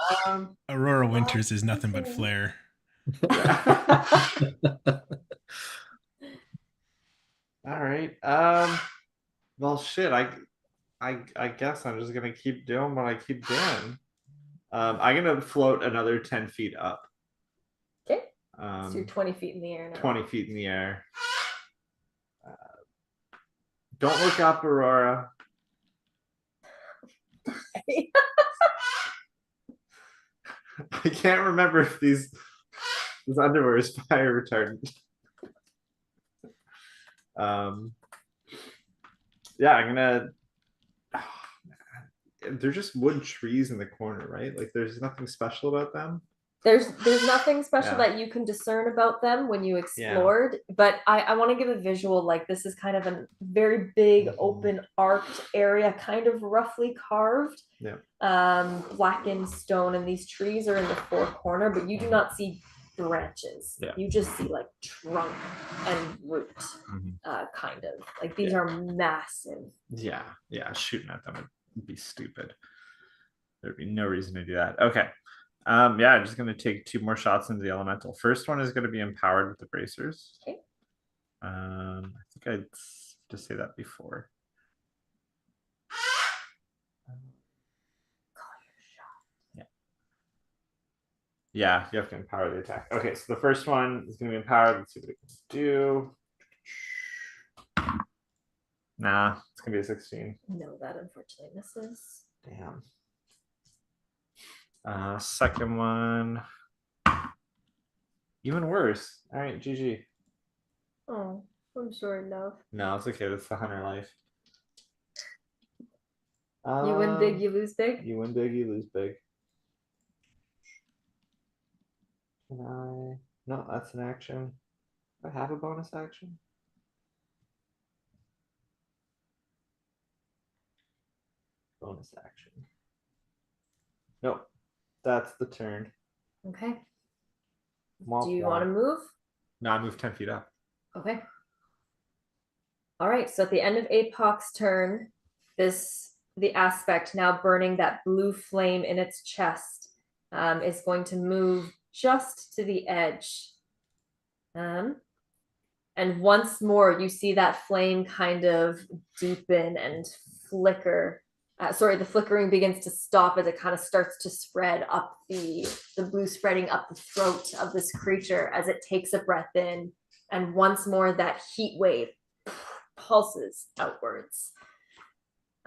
E: Aurora Winters is nothing but
A: okay.
E: flare.
C: All right. Well, shit. I guess I'm just gonna keep doing what I keep doing. I'm gonna float another 10 feet up.
A: Okay. So you're 20 feet in the air now.
C: 20 feet in the air. Don't look up, Aurora. I can't remember if this underwear is fire retardant. Yeah, I'm gonna. They're just wood trees in the corner, right? Like there's nothing special about them.
A: There's nothing special
C: Yeah.
A: that you can discern about them when you explored, but I want to give a visual. Like this is kind of a very big open arced area, kind of roughly carved.
C: Yeah.
A: Blackened stone, and these trees are in the four corner, but you do not see branches.
C: Yeah.
A: You just see like trunk and root, kind of. Like these are massive.
C: Yeah, shooting at them would be stupid. There'd be no reason to do that. Okay. Yeah, I'm just gonna take 2 more shots into the elemental. First one is gonna be empowered with the bracers.
A: Okay.
C: I think I'd just say that before. Yeah, you have to empower the attack. Okay, so the first one is going to be empowered. Let's see what it can do. Nah, it's going to be a 16.
A: No, that unfortunately misses.
C: Damn. Second one. Even worse. All right, GG.
A: Oh, I'm sorry, love.
C: No, it's okay. That's the hunter life.
A: You win big, you lose big?
C: You win big, you lose big. Can I? No, that's an action. Do I have a bonus action? Bonus action. Nope. That's the turn.
A: Okay.
C: Womp
A: Do you
C: womp.
A: want to move?
C: No, I moved 10 feet up.
A: Okay. All right. So at the end of APOC's turn, the aspect now burning that blue flame in its chest is going to move just to the edge. And once more, you see that flame kind of deepen and flicker. The flickering begins to stop as it kind of starts to spread up the blue spreading up the throat of this creature as it takes a breath in. And once more, that heat wave pulses outwards.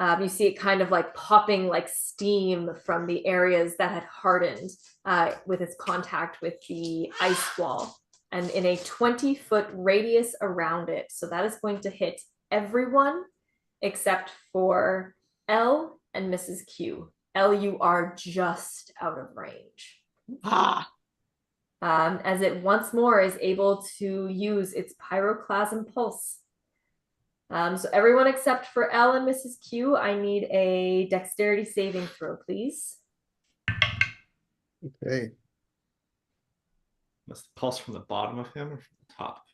A: You see it kind of like popping like steam from the areas that had hardened with its contact with the ice wall, and in a 20-foot radius around it. So that is going to hit everyone except for L and Mrs. Q. L, you are just out of range. As it once more is able to use its pyroclasm pulse. So everyone except for L and Mrs. Q, I need a dexterity saving throw, please.
D: Okay.
C: Must pulse from the bottom of him or from the top?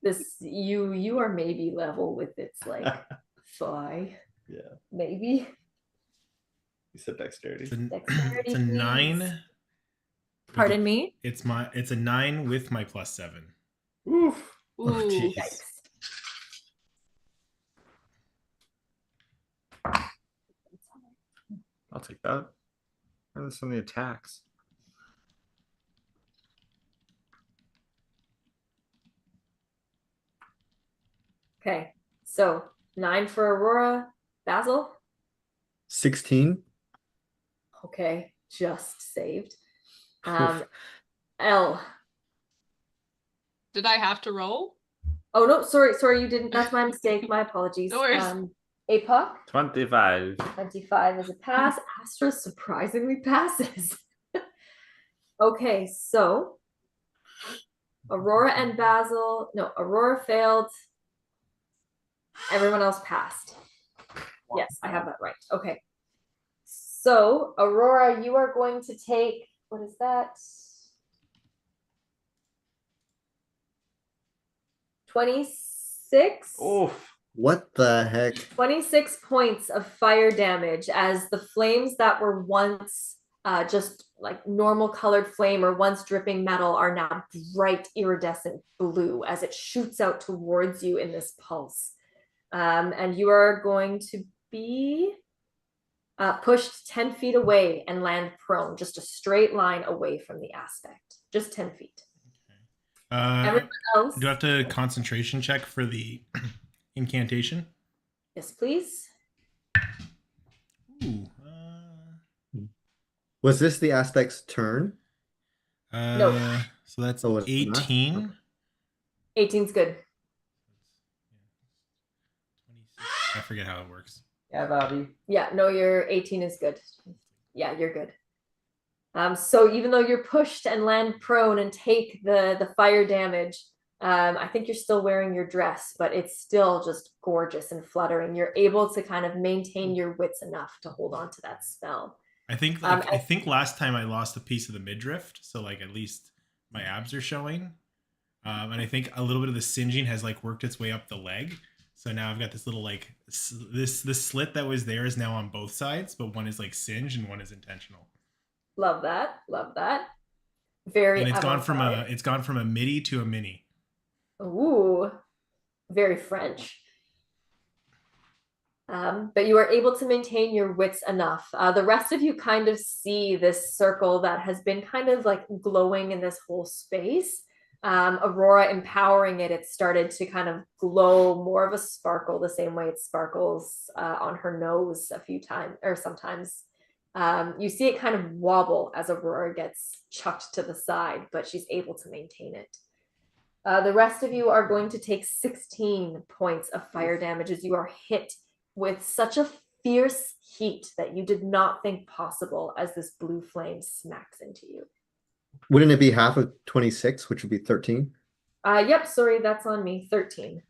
A: This you are maybe level with its like thigh.
C: Yeah.
A: Maybe.
C: You said dexterity.
A: Dexterity,
E: It's a
A: please.
E: 9.
A: Pardon me?
E: It's a 9 with my +7.
C: Oof.
B: Ooh.
A: Yikes.
C: I'll take that. Where are some of the attacks?
A: Okay, so 9 for Aurora. Basil?
D: 16.
A: Okay, just saved. L.
B: Did I have to roll?
A: Oh no, sorry, you didn't. That's my mistake. My apologies.
B: No worries.
A: APOC?
C: 25.
A: 25 is a pass. Astra surprisingly passes. Okay, so Aurora and Basil. No, Aurora failed. Everyone else passed. Yes, I have that right. Okay. So, Aurora, you are going to take, what is that? 26?
C: Oof.
D: What the heck?
A: 26 points of fire damage as the flames that were once just like normal colored flame or once dripping metal are now bright iridescent blue as it shoots out towards you in this pulse. And you are going to be pushed 10 feet away and land prone, just a straight line away from the aspect, just 10 feet. Everyone else?
E: Do I have to concentration check for the incantation?
A: Yes, please.
E: Ooh.
D: Was this the aspect's turn?
A: No.
E: So that's
D: Oh, it's not?
E: 18.
A: 18's good.
E: 26. I forget how it works.
C: Yeah, Bobby.
A: Yeah, no, your 18 is good. Yeah, you're good. So even though you're pushed and land prone and take the fire damage, I think you're still wearing your dress, but it's still just gorgeous and fluttering. You're able to kind of maintain your wits enough to hold on to that spell.
E: I think I think last time I lost a piece of the midriff, so like at least my abs are showing. And I think a little bit of the singeing has like worked its way up the leg. So now I've got this little like this slit that was there is now on both sides, but one is like singed and one is intentional.
A: Love that. Love that. Very.
E: And it's gone from a midi to a mini.
A: Ooh, very French. But you are able to maintain your wits enough. The rest of you kind of see this circle that has been kind of like glowing in this whole space. Aurora empowering it, it started to kind of glow more of a sparkle, the same way it sparkles on her nose a few times, or sometimes. You see it kind of wobble as Aurora gets chucked to the side, but she's able to maintain it. The rest of you are going to take 16 points of fire damage as you are hit with such a fierce heat that you did not think possible as this blue flame smacks into you.
D: Wouldn't it be half of 26, which would be 13?
A: Yep, sorry, that's on me. 13.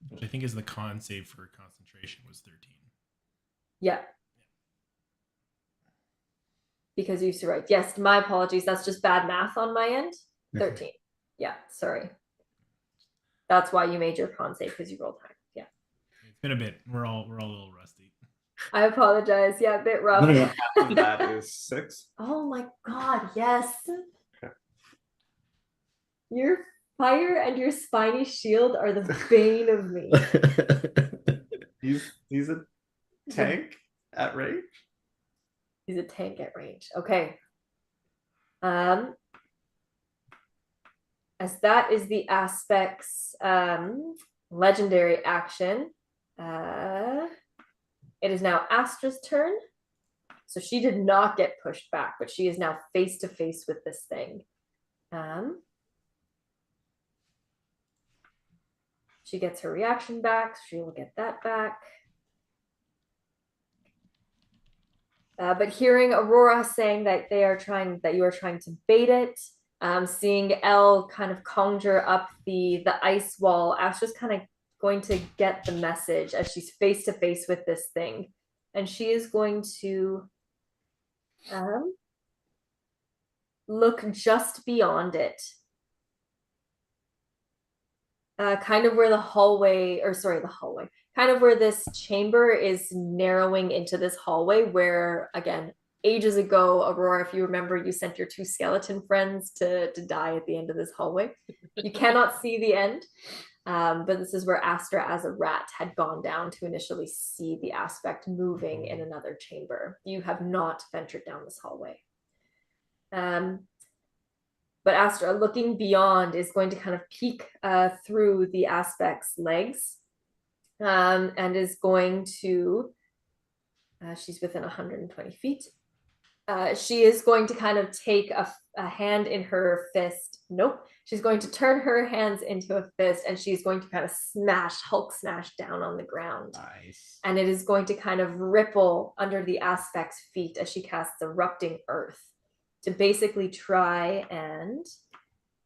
E: Which I think is the con save for concentration was 13.
A: Yeah. Because you see right. Yes, my apologies. That's just bad math on my end. 13. Yeah, sorry. That's why you made your con save, because you rolled high. Yeah.
E: It's been a bit. We're all a little rusty.
A: I apologize. Yeah, a bit rough.
C: That is 6.
A: Oh my god, yes.
C: Okay.
A: Your fire and your spiny shield are the bane of me.
C: He's a tank at range.
A: He's a tank at range. Okay. As that is the aspect's legendary action, It is now Astra's turn. So she did not get pushed back, but she is now face to face with this thing. She gets her reaction back. She will get that back. But hearing Aurora saying that you are trying to bait it, seeing Elle kind of conjure up the ice wall, Astra's kind of going to get the message as she's face to face with this thing, and she is going to look just beyond it, kind of where kind of where this chamber is narrowing into this hallway where, again, ages ago, Aurora, if you remember, you sent your 2 skeleton friends to die at the end of this hallway. You cannot see the end, but this is where Astra as a rat had gone down to initially see the aspect moving in another chamber. You have not ventured down this hallway. But Astra, looking beyond, is going to kind of peek through the aspect's legs, and is going to, she's within 120 feet. She is going to kind of take a hand in her fist. Nope. She's going to turn her hands into a fist, and she's going to kind of Hulk smash down on the ground.
C: Nice.
A: And it is going to kind of ripple under the aspect's feet as she casts Erupting Earth to basically try and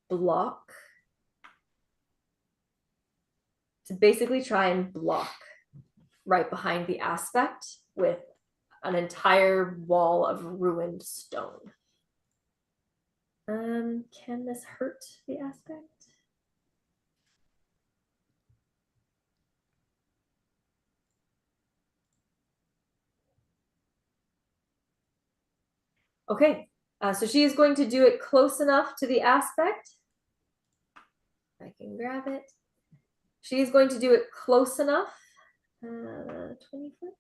A: block. Right behind the aspect with an entire wall of ruined stone. Can this hurt the aspect? Okay, so she is going to do it close enough to the aspect. I can grab it. She is going to do it close enough. 20 foot.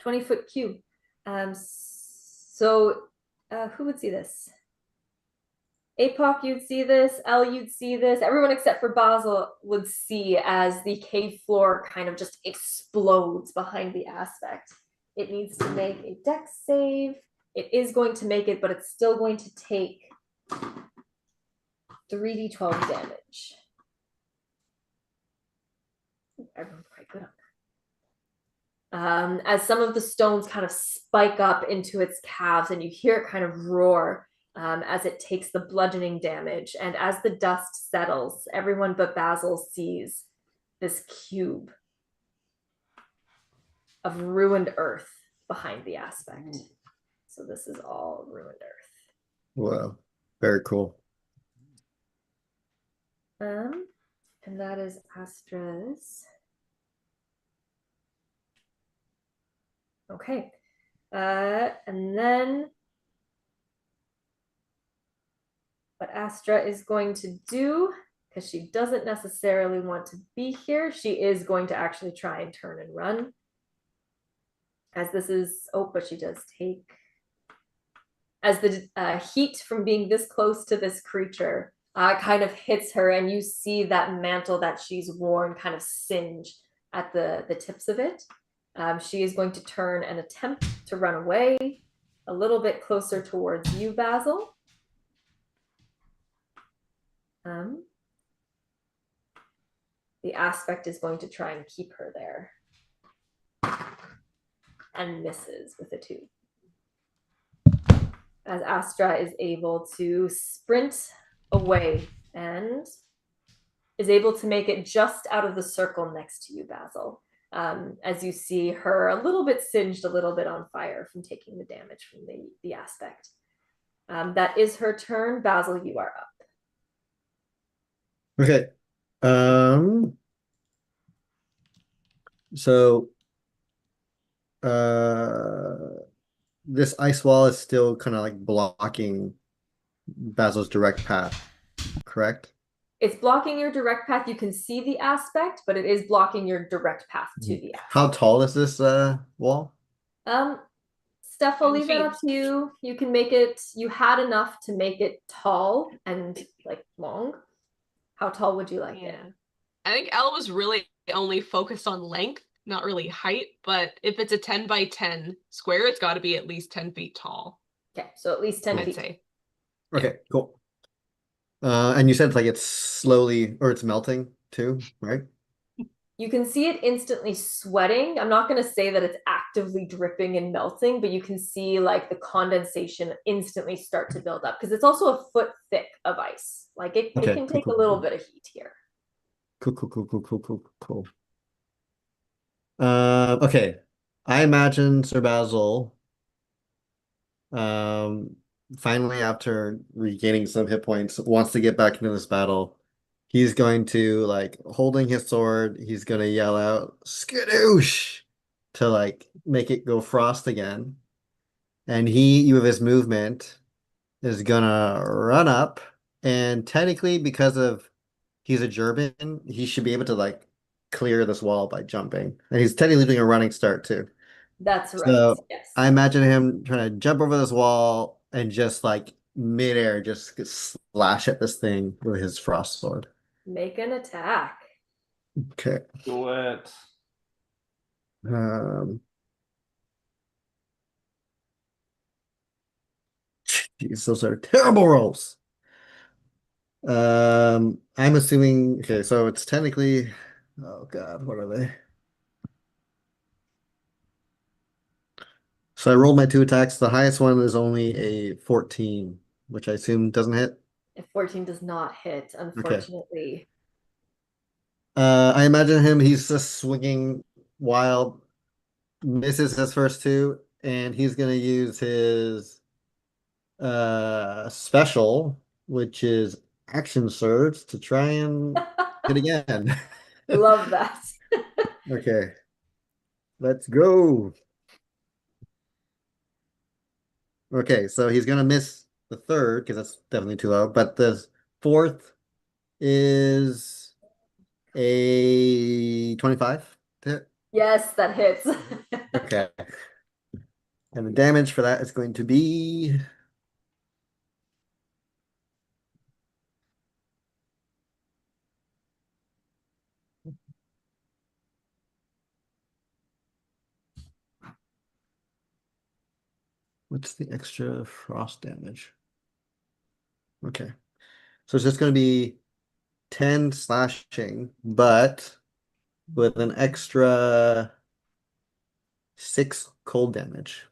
A: 20-foot cube. So who would see this? APOC, you'd see this. Elle, you'd see this. Everyone except for Basil would see as the cave floor kind of just explodes behind the aspect. It needs to make a dex save. It is going to make it, but it's still going to take 3d12 damage. Everyone's quite good on that. As some of the stones kind of spike up into its calves, and you hear it kind of roar as it takes the bludgeoning damage. And as the dust settles, everyone but Basil sees this cube of ruined earth behind the aspect. So this is all ruined earth.
D: Wow, very cool.
A: And that is Astra's. Okay. And then what Astra is going to do, because she doesn't necessarily want to be here, she is going to actually try and turn and run. As this is, but she does take, as the heat from being this close to this creature kind of hits her, and you see that mantle that she's worn kind of singe at the tips of it. She is going to turn and attempt to run away a little bit closer towards you, Basil. The aspect is going to try and keep her there. And misses with a 2. As Astra is able to sprint away and is able to make it just out of the circle next to you, Basil. As you see her a little bit singed, a little bit on fire from taking the damage from the aspect. That is her turn. Basil, you are up.
D: Okay. So this ice wall is still kind of like blocking Basil's direct path, correct?
A: It's blocking your direct path. You can see the aspect, but it is blocking your direct path to the aspect.
D: How tall is this wall?
A: Steph, I'll
B: 10
A: leave that up
B: feet.
A: to you. You can make it, you had enough to make it tall and like long. How tall would you like it?
B: Yeah. I think Elle was really only focused on length, not really height, but if it's a 10 by 10 square, it's got to be at least 10 feet tall,
A: Okay, so at least 10
B: I'd
A: feet.
B: say.
D: Okay, cool. And you said like it's slowly or it's melting too, right?
A: You can see it instantly sweating. I'm not going to say that it's actively dripping and melting, but you can see like the condensation instantly start to build up because it's also a foot thick of ice. Like it
D: Okay,
A: can
D: cool,
A: take
D: cool,
A: a little
D: cool.
A: bit of heat here.
D: Cool. Okay. I imagine Sir Basil, um, finally after regaining some hit points, wants to get back into this battle. He's going to like holding his sword, he's gonna yell out skadoosh to like make it go frost again. And he, with his movement, is gonna run up. And technically, because of he's a German, he should be able to like clear this wall by jumping. And he's technically doing a running start too.
A: That's right.
D: So
A: Yes.
D: I imagine him trying to jump over this wall and just like midair just slash at this thing with his frost sword.
A: Make an attack.
D: Okay.
C: Do it.
D: Um, Geez, those are terrible rolls. I'm assuming, okay, so it's technically, oh God, what are they? So I rolled my two attacks. The highest one is only a 14, which I assume doesn't hit.
A: If 14 does not hit,
D: Okay.
A: unfortunately.
D: I imagine him, he's just swinging wild, misses his first two, and he's gonna use his special, which is action surge to try and hit again.
A: Love that.
D: Okay. Let's go. Okay, so he's gonna miss the third because that's definitely too low, but the fourth is a 25 to hit.
A: Yes, that hits.
D: Okay. And the damage for that is going to be what's the extra frost damage? Okay. So it's just going to be 10 slashing, but with an extra 6 cold damage.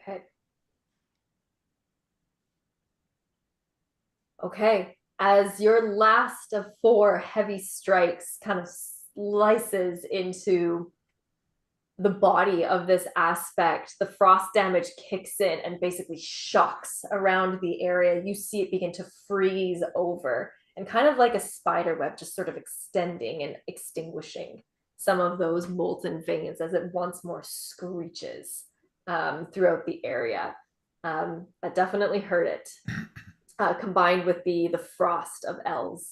A: Okay. Okay. As your last of 4 heavy strikes kind of slices into the body of this aspect, the frost damage kicks in and basically shocks around the area. You see it begin to freeze over and kind of like a spider web, just sort of extending and extinguishing some of those molten veins as it once more screeches throughout the area. That definitely hurt it, combined with the frost of Elle's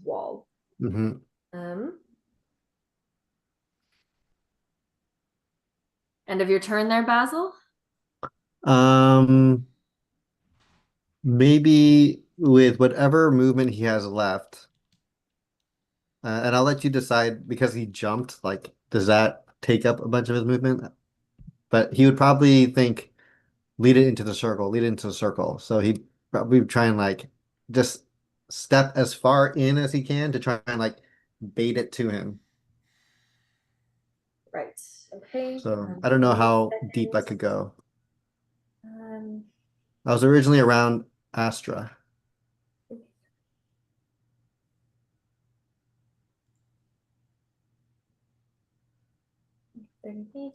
A: wall.
D: Mm-hmm.
A: End of your turn there, Basil?
D: Maybe with whatever movement he has left, and I'll let you decide because he jumped, like, does that take up a bunch of his movement? But he would probably think, lead it into the circle, lead it into the circle. So he'd probably try and like just step as far in as he can to try and like bait it to him.
A: Right. Okay.
D: So I don't know
A: Give me a
D: how deep I
A: second.
D: could go.
A: Um,
D: I was originally around Astra.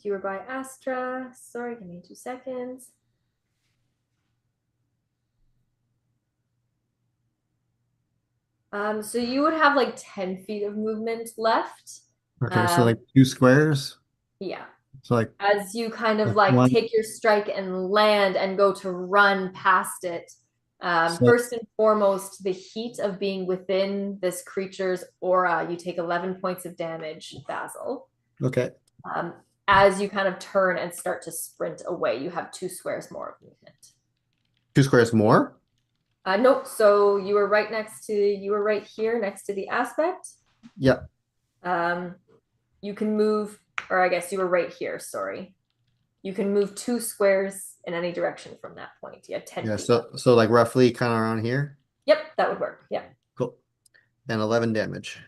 A: you were by Astra. Sorry, give me 2 seconds. So you would have like 10 feet of movement left.
D: Okay, so like 2 squares.
A: Yeah.
D: So like
A: As you kind of like
D: one.
A: take your strike and land and go to run past it.
D: So,
A: First and foremost, the heat of being within this creature's aura, you take 11 points of damage, Basil.
D: okay.
A: as you kind of turn and start to sprint away, you have 2 squares more of movement.
D: 2 squares more?
A: Nope. So you were right here next to the aspect.
D: Yep.
A: You can move, or I guess you were right here, sorry. You can move 2 squares in any direction from that point. You have 10
D: Yeah,
A: feet.
D: so like roughly kind of around here.
A: Yep, that would work. Yeah.
D: Cool. And 11 damage.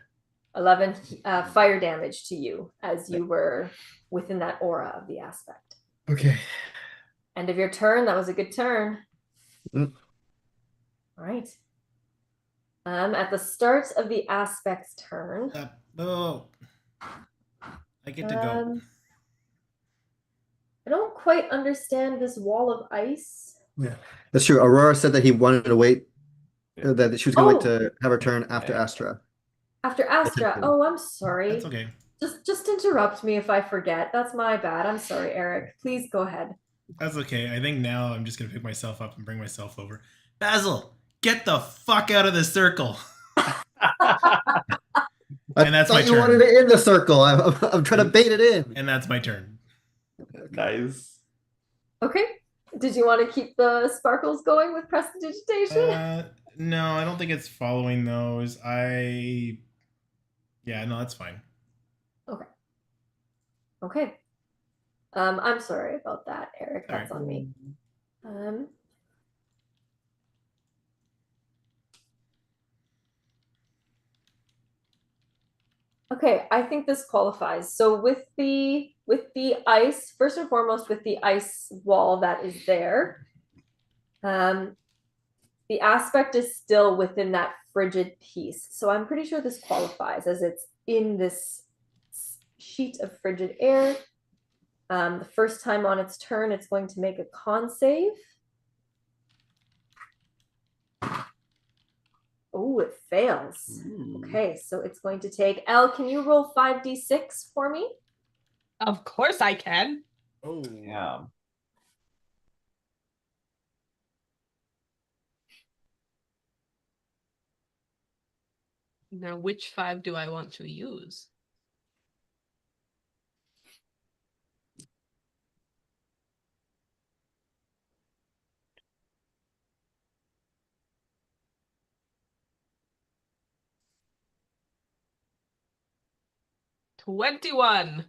A: 11 fire damage to you as you were within that aura of the aspect.
D: Okay.
A: End of your turn. That was a good turn.
D: Mm.
A: All right. At the start of the aspect's turn.
E: Oh, I get to go.
A: I don't quite understand this wall of ice.
D: Yeah, that's true. Aurora said that he wanted to wait, that she was going to wait to have her turn after Astra.
A: After Astra. Oh, I'm sorry.
E: That's okay.
A: Just interrupt me if I forget. That's my bad. I'm sorry, Eric. Please go ahead.
E: That's okay. I think now I'm just gonna pick myself up and bring myself over. Basil, get the fuck out of the circle. And that's my turn.
D: You wanted it in the circle. I'm trying to bait it in.
E: And that's my turn.
C: Nice.
A: Okay. Did you want to keep the sparkles going with prestidigitation?
E: No, I don't think it's following those. Yeah, no, that's fine.
A: Okay. Okay. I'm sorry about that, Eric. That's on me. Okay, I think this qualifies. So with the ice, first and foremost, with the ice wall that is there, the aspect is still within that frigid piece. So I'm pretty sure this qualifies as it's in this sheet of frigid air. The first time on its turn, it's going to make a con save. Oh, it fails. Okay, so it's going to take... Elle, can you roll 5d6 for me?
B: Of course I can.
C: Oh, yeah.
B: Now, which 5 do I want to use? $21.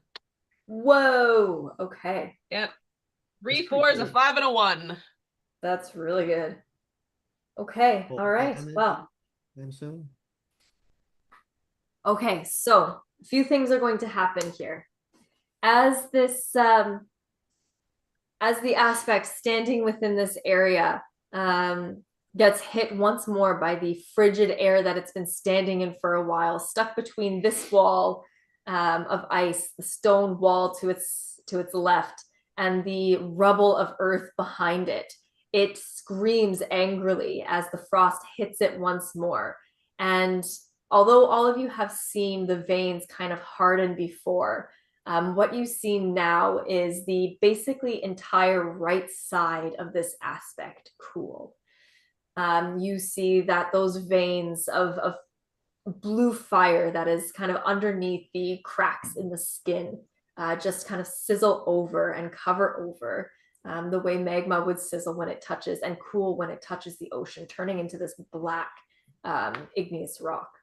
A: Whoa. Okay.
B: Yep. 3 4s, a 5, and a 1.
A: That's really good. Okay. All right. Well. Okay. So a few things are going to happen here. As this, as the aspect standing within this area gets hit once more by the frigid air that it's been standing in for a while, stuck between this wall of ice, the stone wall to its left, and the rubble of earth behind it. It screams angrily as the frost hits it once more. And although all of you have seen the veins kind of harden before, what you see now is the basically entire right side of this aspect cool. You see that those veins of blue fire that is kind of underneath the cracks in the skin just kind of sizzle over and cover over the way magma would sizzle when it touches and cool when it touches the ocean, turning into this black igneous rock.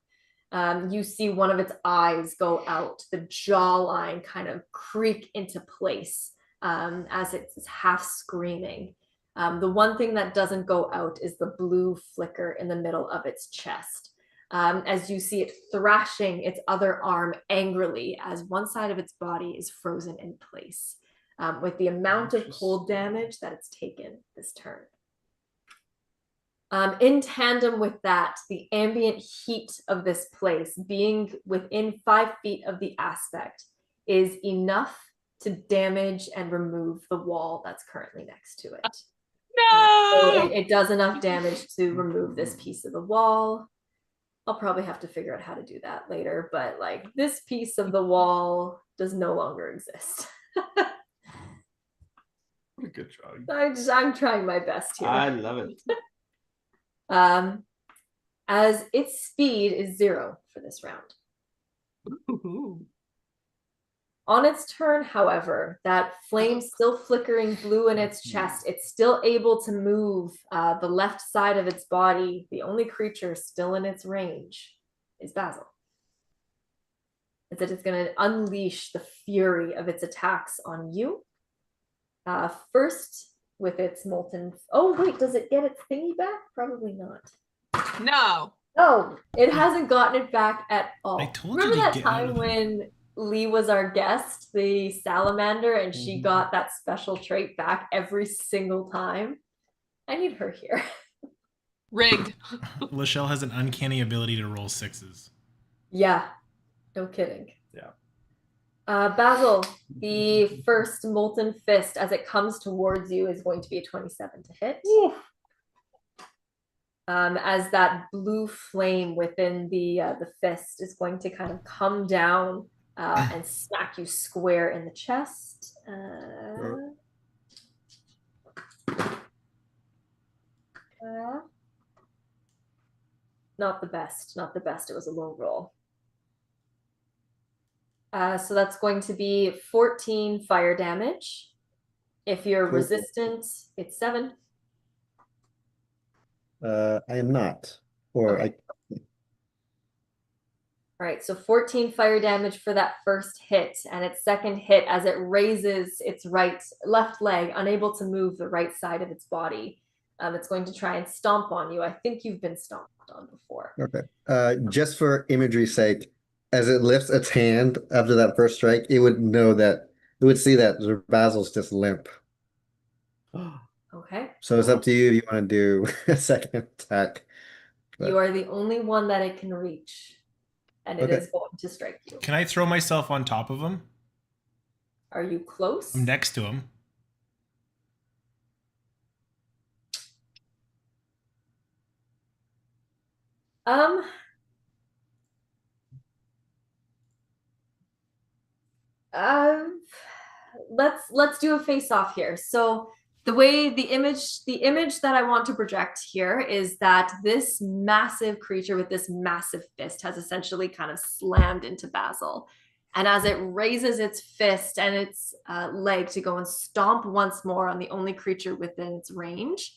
A: You see one of its eyes go out, the jawline kind of creak into place as it's half screaming. The one thing that doesn't go out is the blue flicker in the middle of its chest. As you see it thrashing its other arm angrily as one side of its body is frozen in place with the amount of cold damage that it's taken this turn. In tandem with that, the ambient heat of this place, being within 5 feet of the aspect, is enough to damage and remove the wall that's currently next to it.
B: No!
A: So it does enough damage to remove this piece of the wall. I'll probably have to figure out how to do that later, but like this piece of the wall does no longer exist.
C: Good job.
A: I'm trying my best here.
C: I love it.
A: As its speed is 0 for this round.
B: Ooh.
A: On its turn, however, that flame still flickering blue in its chest, it's still able to move the left side of its body. The only creature still in its range is Basil. It's that it's going to unleash the fury of its attacks on you. First, with its molten. Oh, wait, does it get its thingy back? Probably not.
B: No.
A: Oh, it hasn't gotten it back at all.
E: I told
A: Remember
E: you to
A: that
E: get out
A: time
E: of there.
A: when Lee was our guest, the salamander, and she got that special trait back every single time? I need her here.
B: Rigged.
E: Lachelle has an uncanny ability to roll 6s.
A: Yeah, no kidding.
C: Yeah.
A: Basil, the first molten fist as it comes towards you is going to be a 27 to hit. As that blue flame within the fist is going to kind of come down and smack you square in the chest. Not the best, not the best. It was a low roll. So that's going to be 14 fire damage. If you're
D: Cool.
A: resistant, it's 7.
D: I am not. Or
A: Okay. All right, so 14 fire damage for that first hit, and its second hit as it raises its left leg, unable to move the right side of its body. It's going to try and stomp on you. I think you've been stomped on before.
D: Okay. Just for imagery's sake, as it lifts its hand after that first strike, it would know that it would see that Basil's just limp.
A: Okay.
D: So it's up to you if you want to do a second attack.
A: You are the only one that it can reach, and it
D: Okay.
A: is going to strike you.
E: Can I throw myself on top of him?
A: Are you close?
E: I'm next to him.
A: Let's do a face off here. So the way the image that I want to project here is that this massive creature with this massive fist has essentially kind of slammed into Basil. And as it raises its fist and its leg to go and stomp once more on the only creature within its range,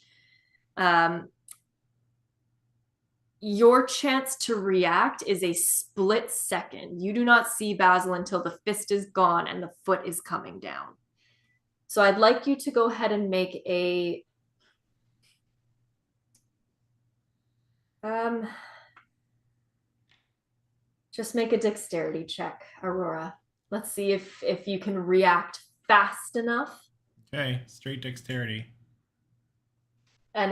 A: your chance to react is a split second. You do not see Basil until the fist is gone and the foot is coming down. So I'd like you to go ahead and make a just make a dexterity check, Aurora. Let's see if you can react fast enough.
E: Okay, straight dexterity.
A: And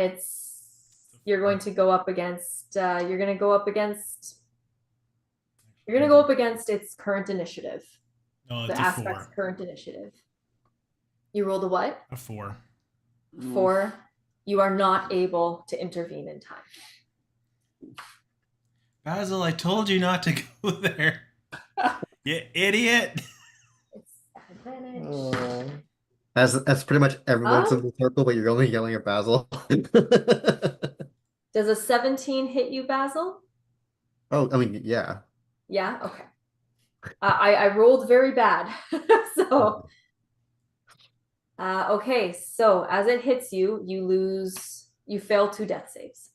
A: you're going to go up against its current initiative.
E: No,
A: The
E: it's a
A: aspect's
E: 4.
A: current initiative. You rolled a what?
E: A 4.
A: 4. You are not able to intervene in time.
E: Basil, I told you not to go there. You idiot.
A: It's advantage.
D: That's pretty much everyone's in the circle, but you're only yelling at Basil.
A: Does a 17 hit you, Basil?
D: Oh, I mean, yeah.
A: Yeah, okay. I rolled very bad. So okay, so as it hits you, you fail 2 death saves.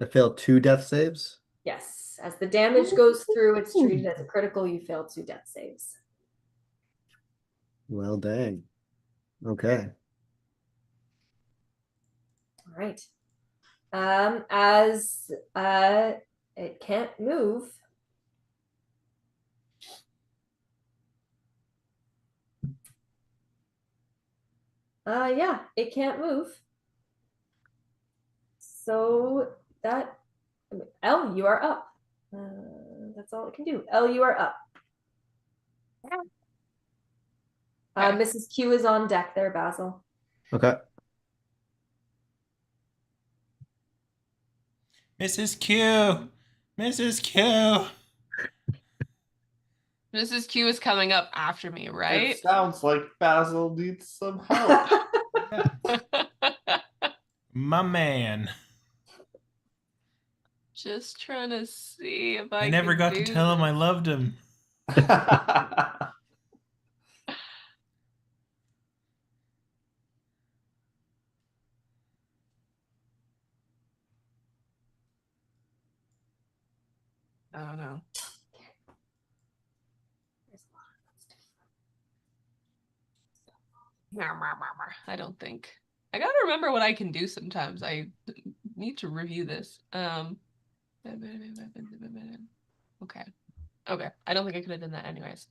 D: I failed 2 death saves.
A: Yes, as the damage goes through, it's treated as a critical. You failed 2 death saves.
D: Well, dang. Okay.
A: All right. As it can't move. Yeah, it can't move. So that Elle, you are up. That's all it can do. Elle, you are up.
B: Okay.
A: Mrs. Q is on deck there, Basil.
D: Okay.
E: Mrs. Q. Mrs. Q.
B: Mrs. Q is coming up after me, right?
C: It sounds like Basil needs some help.
E: My man.
B: Just trying to see if
E: I never got to tell him I loved him.
B: I don't know. I don't think. I gotta remember what I can do sometimes. I need to review this. Okay. Okay. I don't think I could have done that anyways.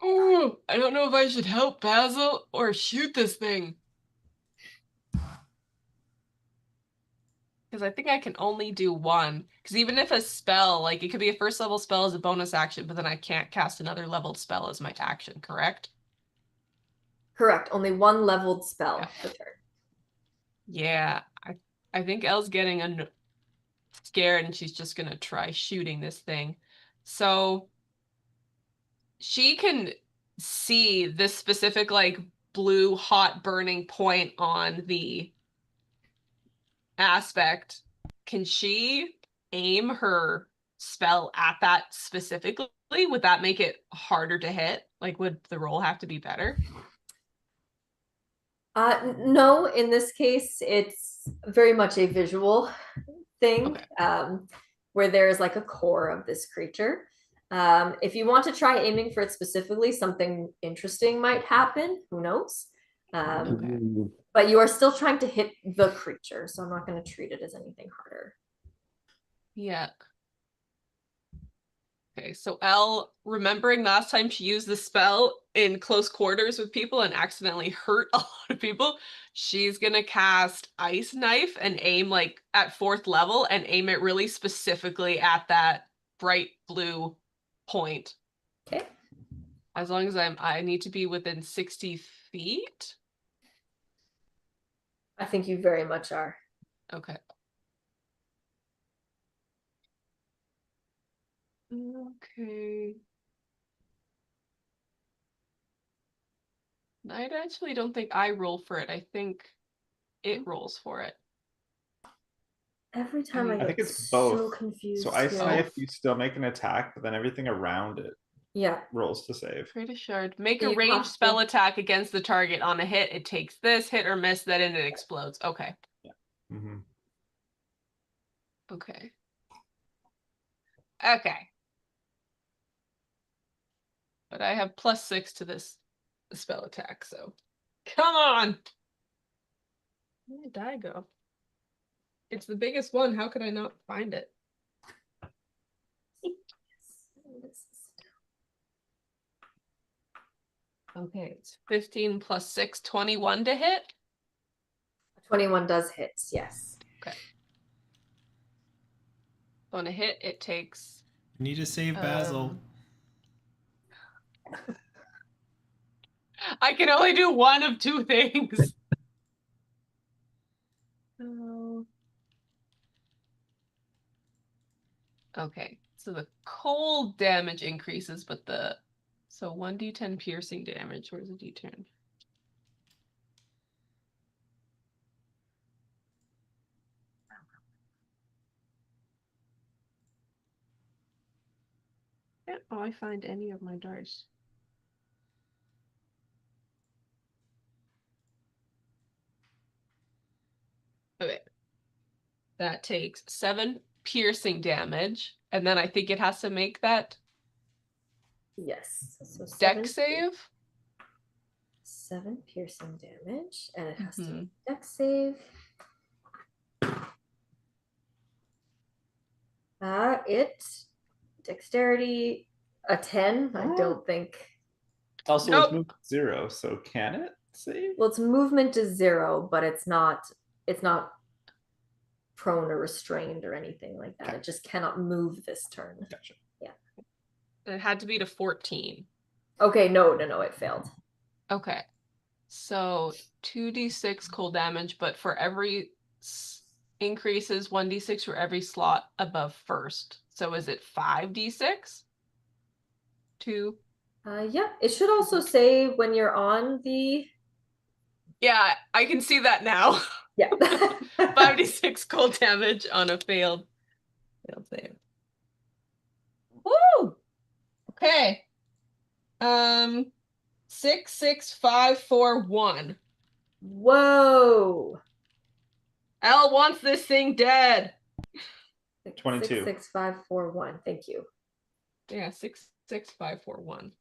B: Ooh, I don't know if I should help Basil or shoot this thing. Because I think I can only do one. Because even if a spell, like it could be a first level spell as a bonus action, but then I can't cast another leveled spell as my action, correct?
A: Correct. Only one leveled spell per turn.
B: Yeah, I think Elle's getting scared and she's just gonna try shooting this thing. So she can see this specific like blue hot burning point on the aspect. Can she aim her spell at that specifically? Would that make it harder to hit? Like, would the roll have to be better?
A: No, in this case, it's very much a visual thing,
B: Okay.
A: where there's like a core of this creature. If you want to try aiming for it specifically, something interesting might happen. Who knows?
B: Okay.
A: But you are still trying to hit the creature, so I'm not going to treat it as anything harder.
B: Yeah. Okay, so Elle, remembering last time she used the spell in close quarters with people and accidentally hurt a lot of people, she's gonna cast Ice Knife and aim like at 4th level and aim it really specifically at that bright blue point.
A: Okay.
B: As long as I need to be within 60 feet.
A: I think you very much are.
B: Okay. Okay. I actually don't think I roll for it. I think it rolls for it.
A: Every time I
C: I
A: get
C: think it's
A: so
C: both.
A: confused.
C: So Ice
A: here.
C: Knife, you still make an attack, but then everything around it
A: Yeah.
C: rolls to save.
B: Create a shard. Make
A: So
B: a
A: you
B: ranged
A: have
B: spell
A: to-
B: attack against the target. On a hit, it takes this hit or miss, then it explodes. Okay.
C: Mm-hmm.
B: Okay. Okay. But I have +6 to this spell attack, so come on. Where did die go? It's the biggest one. How could I not find it? Okay, it's 15 + 6, 21 to hit.
A: 21 does hit, yes.
B: Okay. On a hit, it takes.
E: I need to save Basil.
B: I can only do one of 2 things. Oh. Okay, so the cold damage increases, but so 1d10 piercing damage. Where's the d10? Can't I find any of my dice? Okay. That takes 7 piercing damage, and then I think it has to make that
A: Yes. So
B: deck save.
A: 7 piercing damage, and it has to
B: Mhm.
A: make deck save. It dexterity a 10. I don't think.
C: Also,
B: Nope.
C: it's moved 0, so can it save?
A: Well, its movement is 0, but it's not. It's not prone or restrained or anything like that.
C: Okay.
A: It just cannot move this turn.
C: Gotcha.
B: It had to be to 14.
A: Okay, no, it failed.
B: Okay. So 2d6 cold damage, but for every increases 1d6 for every slot above first. So is it 5d6? 2.
A: Yeah, it should also say when you're on the.
B: Yeah, I can see that now.
A: Yeah.
B: 5d6 cold damage on a failed save. Woo! Okay. 6, 6, 5, 4, 1.
A: Whoa.
B: Elle wants this thing dead.
C: 22.
A: 66541. Thank you.
B: Yeah, 66541.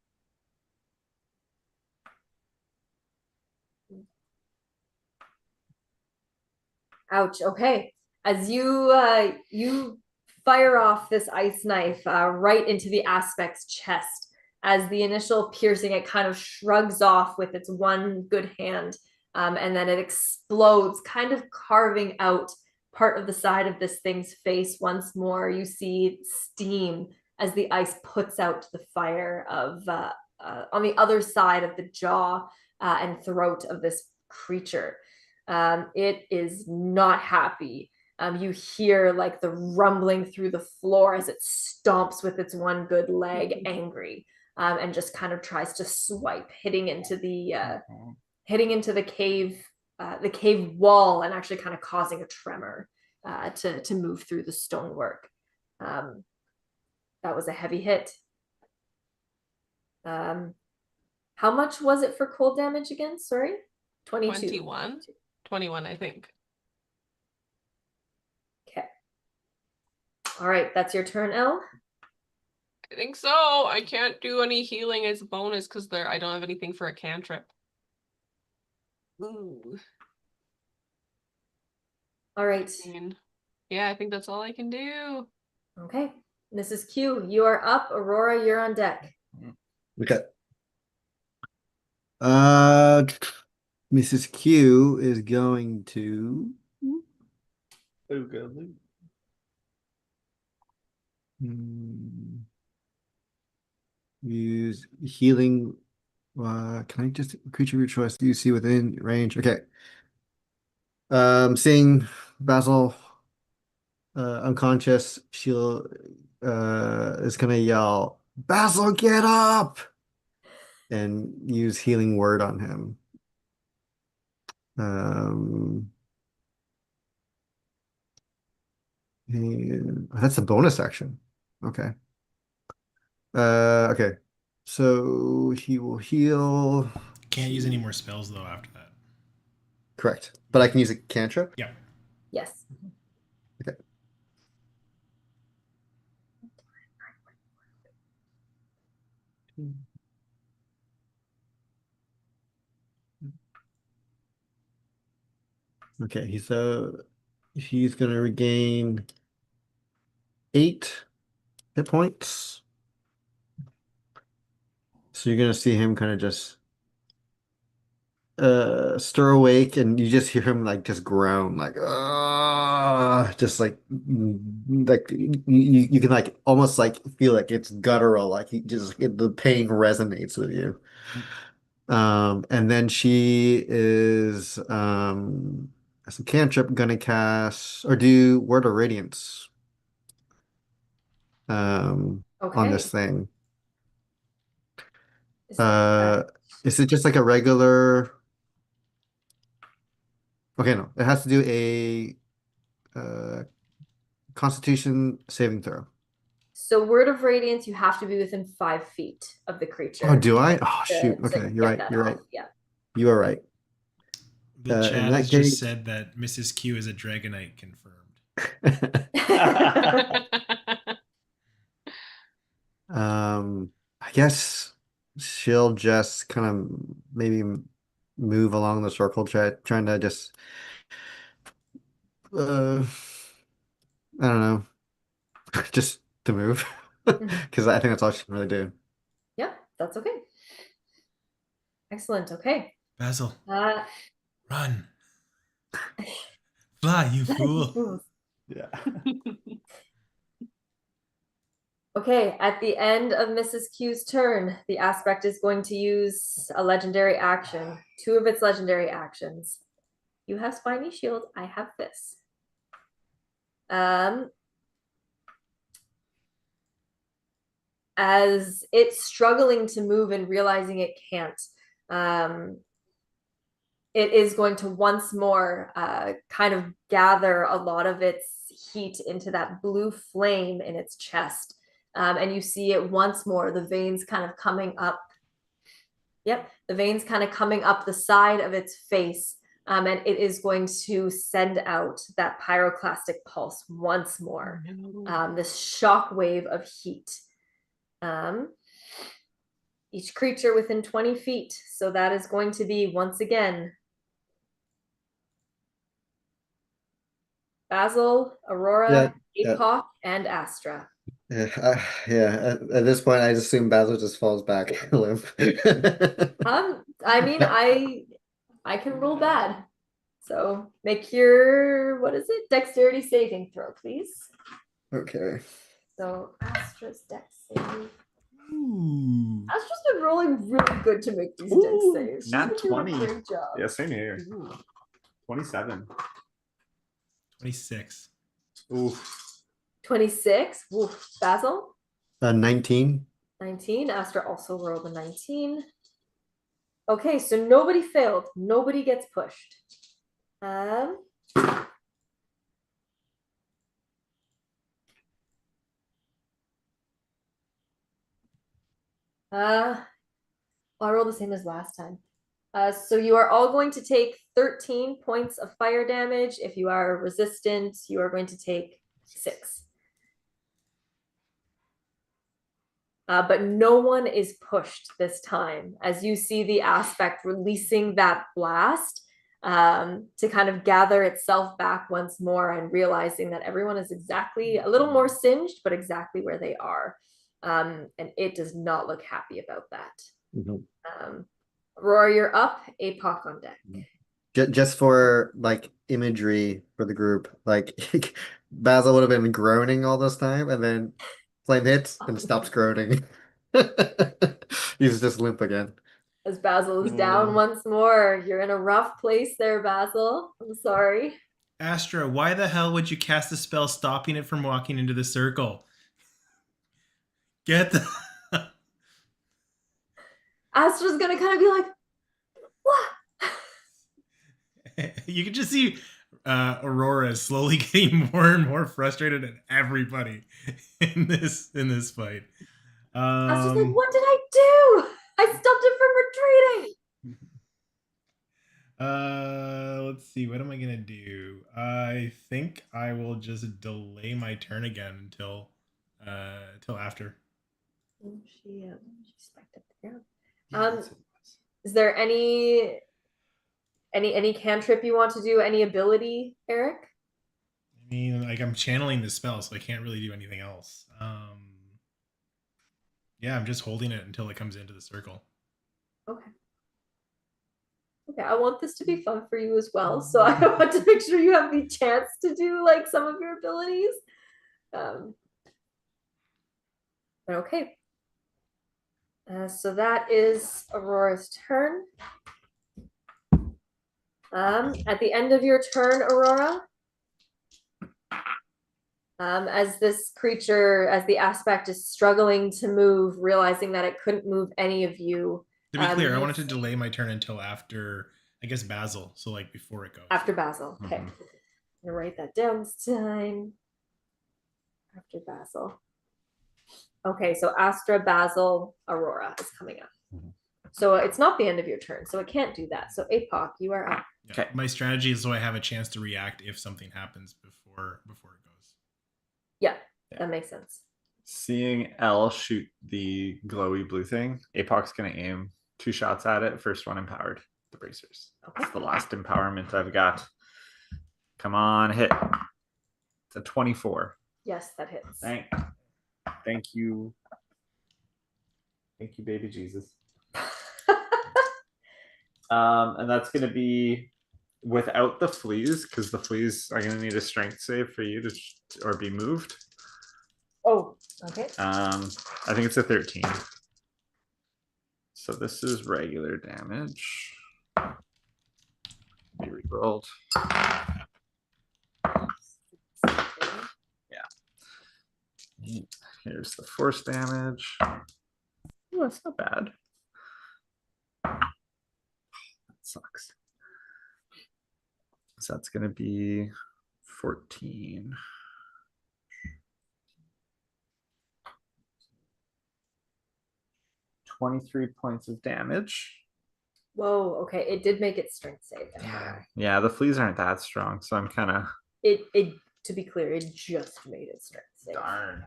A: Ouch. Okay. As you fire off this ice knife right into the aspect's chest, as the initial piercing, it kind of shrugs off with its one good hand, and then it explodes, kind of carving out part of the side of this thing's face once more. You see steam as the ice puts out the fire of on the other side of the jaw and throat of this creature. It is not happy. You hear like the rumbling through the floor as it stomps with its one good leg, angry, and just kind of tries to swipe, hitting into the cave wall, and actually kind of causing a tremor to move through the stonework. That was a heavy hit. How much was it for cold damage again? Sorry, 22.
B: 21. 21, I think.
A: Okay. All right, that's your turn, Elle.
B: I think so. I can't do any healing as a bonus because I don't have anything for a cantrip. Ooh.
A: All right.
B: Yeah, I think that's all I can do.
A: Okay. Mrs. Q, you are up. Aurora, you're on deck.
D: Okay. Mrs. Q is going to use healing. Can I just creature of your choice you see within range? Okay. Seeing Basil unconscious, she'll is gonna yell, "Basil, get up!" and use healing word on him. And that's a bonus action. Okay. Okay. So he will heal.
E: Can't use any more spells though after that.
D: Correct. But I can use a cantrip?
E: Yeah.
A: Yes.
D: Okay. Okay, he's gonna regain 8 hit points. So you're gonna see him kind of just stir awake, and you just hear him like just groan like just like you can like almost like feel like it's guttural, like the pain resonates with you. And then she is as a cantrip gonna cast or do Word of Radiance on
A: Okay.
D: this thing.
A: Is
D: Is it just like a regular? Okay, no, it has to do a Constitution saving throw.
A: So Word of Radiance, you have to be within 5 feet of the creature.
D: Oh, do I? Oh,
A: to-
D: shoot.
A: to
D: Okay, you're
A: get
D: right.
A: that
D: You're
A: off.
D: right.
A: Yeah.
D: You are right.
E: The
D: In
E: chat
D: that
E: has just
D: case-
E: said that Mrs. Q is a Dragonite confirmed.
D: I guess she'll just kind of maybe move along the circle, trying to just I don't know, just to move, because I think that's all she can really do.
A: Yeah, that's okay. Excellent. Okay.
E: Basil,
A: Uh,
E: run. Fly, you fool.
C: Yeah.
A: Okay, at the end of Mrs. Q's turn, the aspect is going to use a legendary action, 2 of its legendary actions. You have Spiny Shield, I have this. As it's struggling to move and realizing it can't, it is going to once more kind of gather a lot of its heat into that blue flame in its chest. And you see it once more, the veins kind of coming up. Yep, the veins kind of coming up the side of its face, and it is going to send out that pyroclastic pulse once more. This shock wave of heat. Each creature within 20 feet. So that is going to be, once again, Basil, Aurora, Apoc, and Astra.
D: Yeah, at this point, I just assume Basil just falls back limp.
A: I mean, I can roll bad. So make your, what is it? Dexterity saving throw, please.
D: Okay.
A: So Astra's dex save.
E: Ooh.
A: Astra's been rolling really good to make these dex saves. She's
C: Nat
A: been doing
C: 20.
A: a great job.
C: Yeah, same here.
A: Ooh.
C: 27.
E: 26.
C: Oof.
A: 26. Oof. Basil?
D: 19.
A: 19. Astra also rolled a 19. Okay, so nobody failed. Nobody gets pushed. I rolled the same as last time. So you are all going to take 13 points of fire damage. If you are resistant, you are going to take 6. But no one is pushed this time, as you see the aspect releasing that blast to kind of gather itself back once more and realizing that everyone is exactly a little more singed, but exactly where they are. And it does not look happy about that.
D: Mm-hmm.
A: Aurora, you're up. Apoc on deck.
D: Just for like imagery for the group, like Basil would have been groaning all this time, and then flame hits and stops groaning. He's just limp again.
A: As Basil is down once more. You're in a rough place there, Basil. I'm sorry.
E: Astra, why the hell would you cast a spell stopping it from walking into the circle? Get the...
A: Astra's gonna kind of be like, what?
E: You can just see Aurora slowly getting more and more frustrated at everybody in this fight.
A: Astra's like, what did I do? I stopped it from retreating.
E: Let's see. What am I gonna do? I think I will just delay my turn again until after.
A: She spiked up the ground. Is there any cantrip you want to do? Any ability, Eric?
E: I mean, like I'm channeling the spell, so I can't really do anything else. Yeah, I'm just holding it until it comes into the circle.
A: Okay. Okay, I want this to be fun for you as well, so I want to make sure you have the chance to do like some of your abilities. Okay. So that is Aurora's turn. At the end of your turn, Aurora, as this creature, as the aspect is struggling to move, realizing that it couldn't move any of you.
E: To be clear, I wanted to delay my turn until after, I guess, Basil. So like before it goes.
A: After Basil. Okay. I'm gonna write that down this time. After Basil. Okay, so Astra, Basil, Aurora is coming up. So it's not the end of your turn, so it can't do that. So Apoc, you are up.
E: Yeah, okay. My strategy is so I have a chance to react if something happens before it goes.
A: Yeah, that makes sense.
C: Seeing Elle shoot the glowy blue thing, Apoc's gonna aim 2 shots at it. First one empowered, the bracers. Okay. That's the last empowerment I've got. Come on, hit. It's a 24.
A: Yes, that hits.
C: Thank you. Thank you, baby Jesus. And that's gonna be without the fleas, because the fleas are gonna need a strength save for you to or be moved.
A: Oh, okay.
C: I think it's a 13. So this is regular damage. Be rerolled. Yeah. Here's the force damage. Oh, that's not bad. That sucks. So that's gonna be 14. 23 points of damage.
A: Whoa, okay. It did make its strength save.
C: Yeah, the fleas aren't that strong, so I'm kind of
A: It to be clear, it just made its strength save.
C: darn.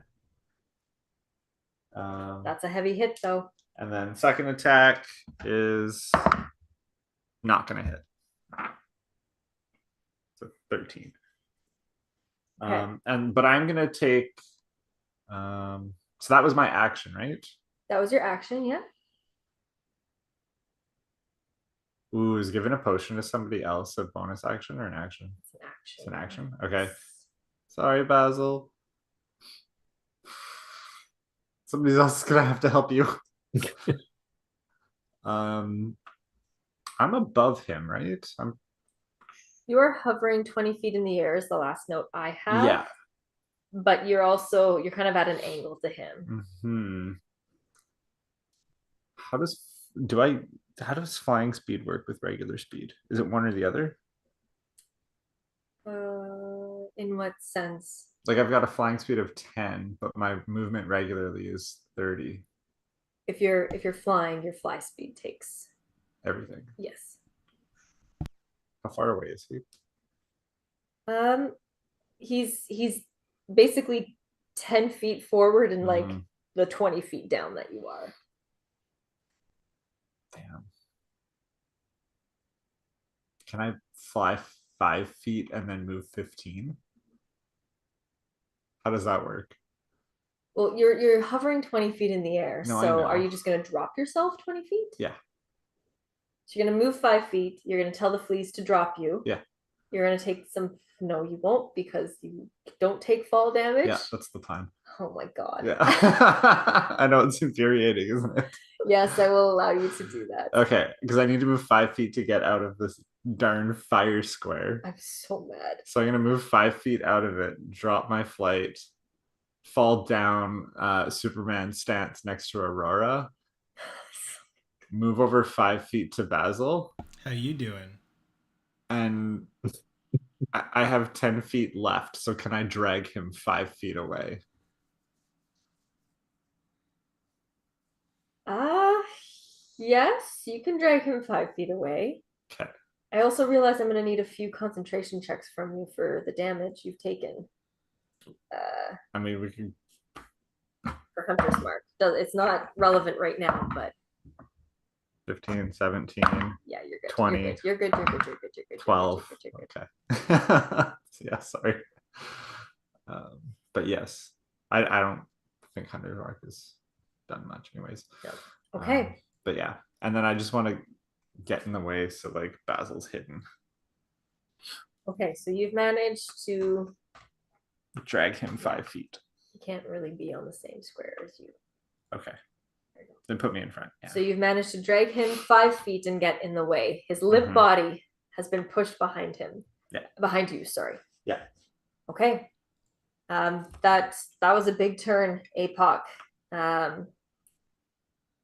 A: That's a heavy hit though.
C: And then second attack is not gonna hit. So 13.
A: Okay.
C: But I'm gonna take so that was my action, right?
A: That was your action, yeah?
C: Ooh, is giving a potion to somebody else a bonus action or an action?
A: It's an action.
C: It's an action. Okay. Sorry, Basil. Somebody else is gonna have to help you. I'm above him, right?
A: You're hovering 20 feet in the air is the last note I have.
C: Yeah.
A: But you're kind of at an angle to him.
C: How does flying speed work with regular speed? Is it one or the other?
A: In what sense?
C: Like I've got a flying speed of 10, but my movement regularly is 30.
A: If you're flying, your fly speed takes
C: Everything.
A: yes.
C: How far away is he?
A: He's basically 10 feet forward and like
C: Mhm.
A: the 20 feet down that you are.
C: Damn. Can I fly 5 feet and then move 15? How does that work?
A: Well, you're hovering 20 feet in the air.
C: No, I
A: so
C: know.
A: are you just gonna drop yourself 20 feet?
C: Yeah.
A: So you're gonna move 5 feet. You're gonna tell the fleas to drop you.
C: Yeah.
A: You're gonna take some. No, you won't because you don't take fall damage.
C: Yeah, that's the plan.
A: Oh my god.
C: Yeah. I know it's infuriating, isn't it?
A: Yes, I will allow you to do that.
C: Okay, because I need to move 5 feet to get out of this darn fire square.
A: I'm so mad.
C: So I'm gonna move 5 feet out of it, drop my flight, fall down Superman stance next to Aurora, move over 5 feet to Basil,
E: How you doing?
C: and I have 10 feet left. So can I drag him 5 feet away?
A: Yes, you can drag him 5 feet away.
C: Okay.
A: I also realize I'm gonna need a few concentration checks from you for the damage you've taken.
C: I mean, we can.
A: For Hunter's Mark. It's not relevant right now, but
C: 15, 17.
A: Yeah, you're good.
C: 20.
A: You're good.
C: 12.
A: You're good.
C: Okay. Yeah, sorry. But yes, I don't think Hunter's Mark has done much, anyways.
A: Yep. Okay.
C: But yeah, and then I just want to get in the way so like Basil's hidden.
A: Okay, so you've managed to
C: Drag him 5 feet.
A: He can't really be on the same square as you.
C: Okay. Then put me in front. Yeah.
A: So you've managed to drag him 5 feet and get in the way. His limp body has been pushed behind him.
C: Yeah.
A: Behind you, sorry.
C: Yeah.
A: Okay. That was a big turn, APOC.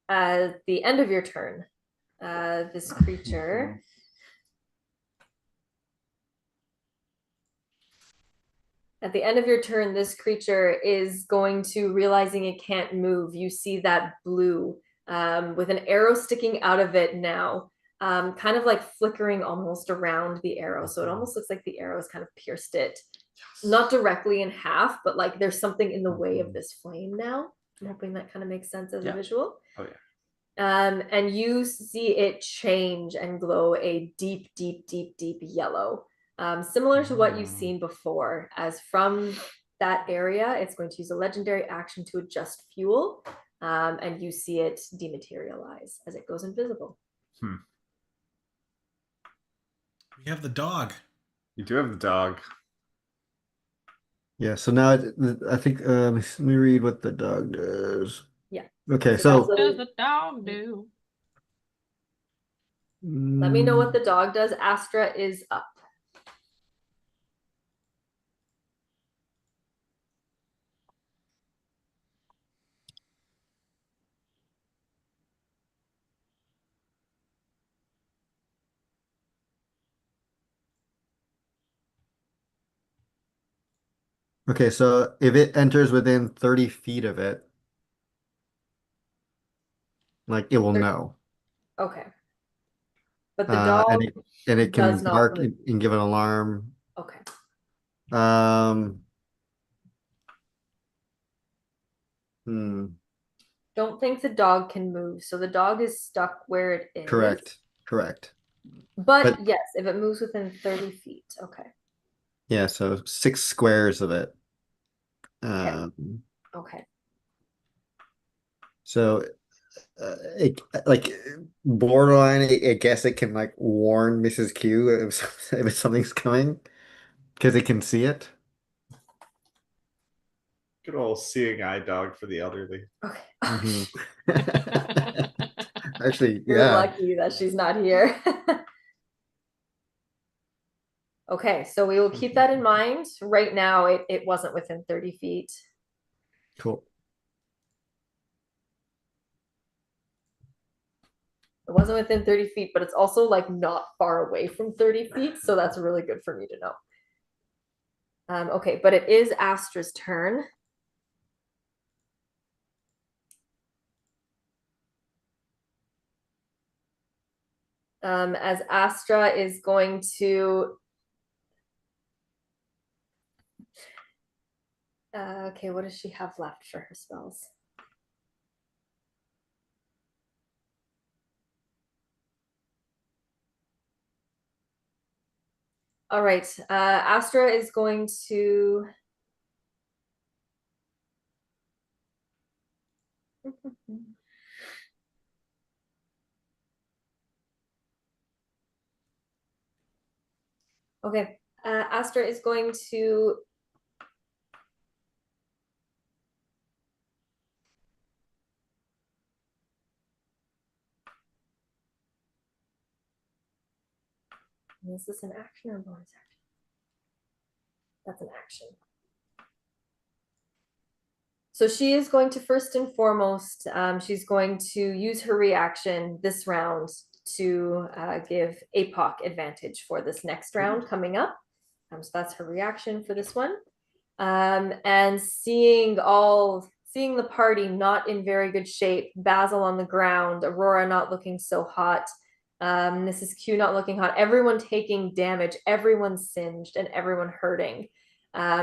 A: At the end of your turn, this creature. At the end of your turn, this creature is going to, realizing it can't move, you see that blue with an arrow sticking out of it now, kind of like flickering almost around the arrow. So it almost looks like the arrow's kind of pierced it. Yes. Not directly in half, but like there's something in the way of this flame now. I'm hoping that kind of makes sense as a visual.
C: Oh, yeah.
A: And you see it change and glow a deep, deep, deep, deep yellow. Similar to what you've seen before, as from that area, it's going to use a legendary action to adjust fuel, and you see it dematerialize as it goes invisible.
E: We have the dog.
C: You do have the dog.
D: Yeah, so now I think let me read what the dog does.
A: Yeah.
D: Okay,
A: so
B: what does the dog do?
A: Let me know what the dog does. Astra is up.
D: Okay, so if it enters within 30 feet of it, like it will know.
A: Okay. But the dog
D: and it can
A: does not
D: bark
A: move.
D: and give an alarm.
A: Okay.
D: Um, hmm,
A: Don't think the dog can move. So the dog is stuck where it is.
D: correct.
A: But
D: But-
A: yes, if it moves within 30 feet. Okay.
D: Yeah, so 6 squares of it.
A: Okay.
D: So it like borderline, I guess it can like warn Mrs. Q if something's coming because it can see it.
C: Good old seeing eye dog for the elderly.
A: Okay.
D: Mhm. Actually,
A: You're
D: yeah,
A: lucky that she's not here. Okay, so we will keep that in mind. Right now, it wasn't within 30 feet.
D: cool.
A: It wasn't within 30 feet, but it's also like not far away from 30 feet. So that's really good for me to know. Okay, but it is Astra's turn. As Astra is going to okay, what does she have left for her spells? All right, Astra is going to okay, Astra is going to is this an action or bonus action? That's an action. So she is going to first and foremost, she's going to use her reaction this round to give APOC advantage for this next round coming up. So that's her reaction for this one. And seeing the party not in very good shape, Basil on the ground, Aurora not looking so hot, Mrs. Q not looking hot, everyone taking damage, everyone singed, and everyone hurting.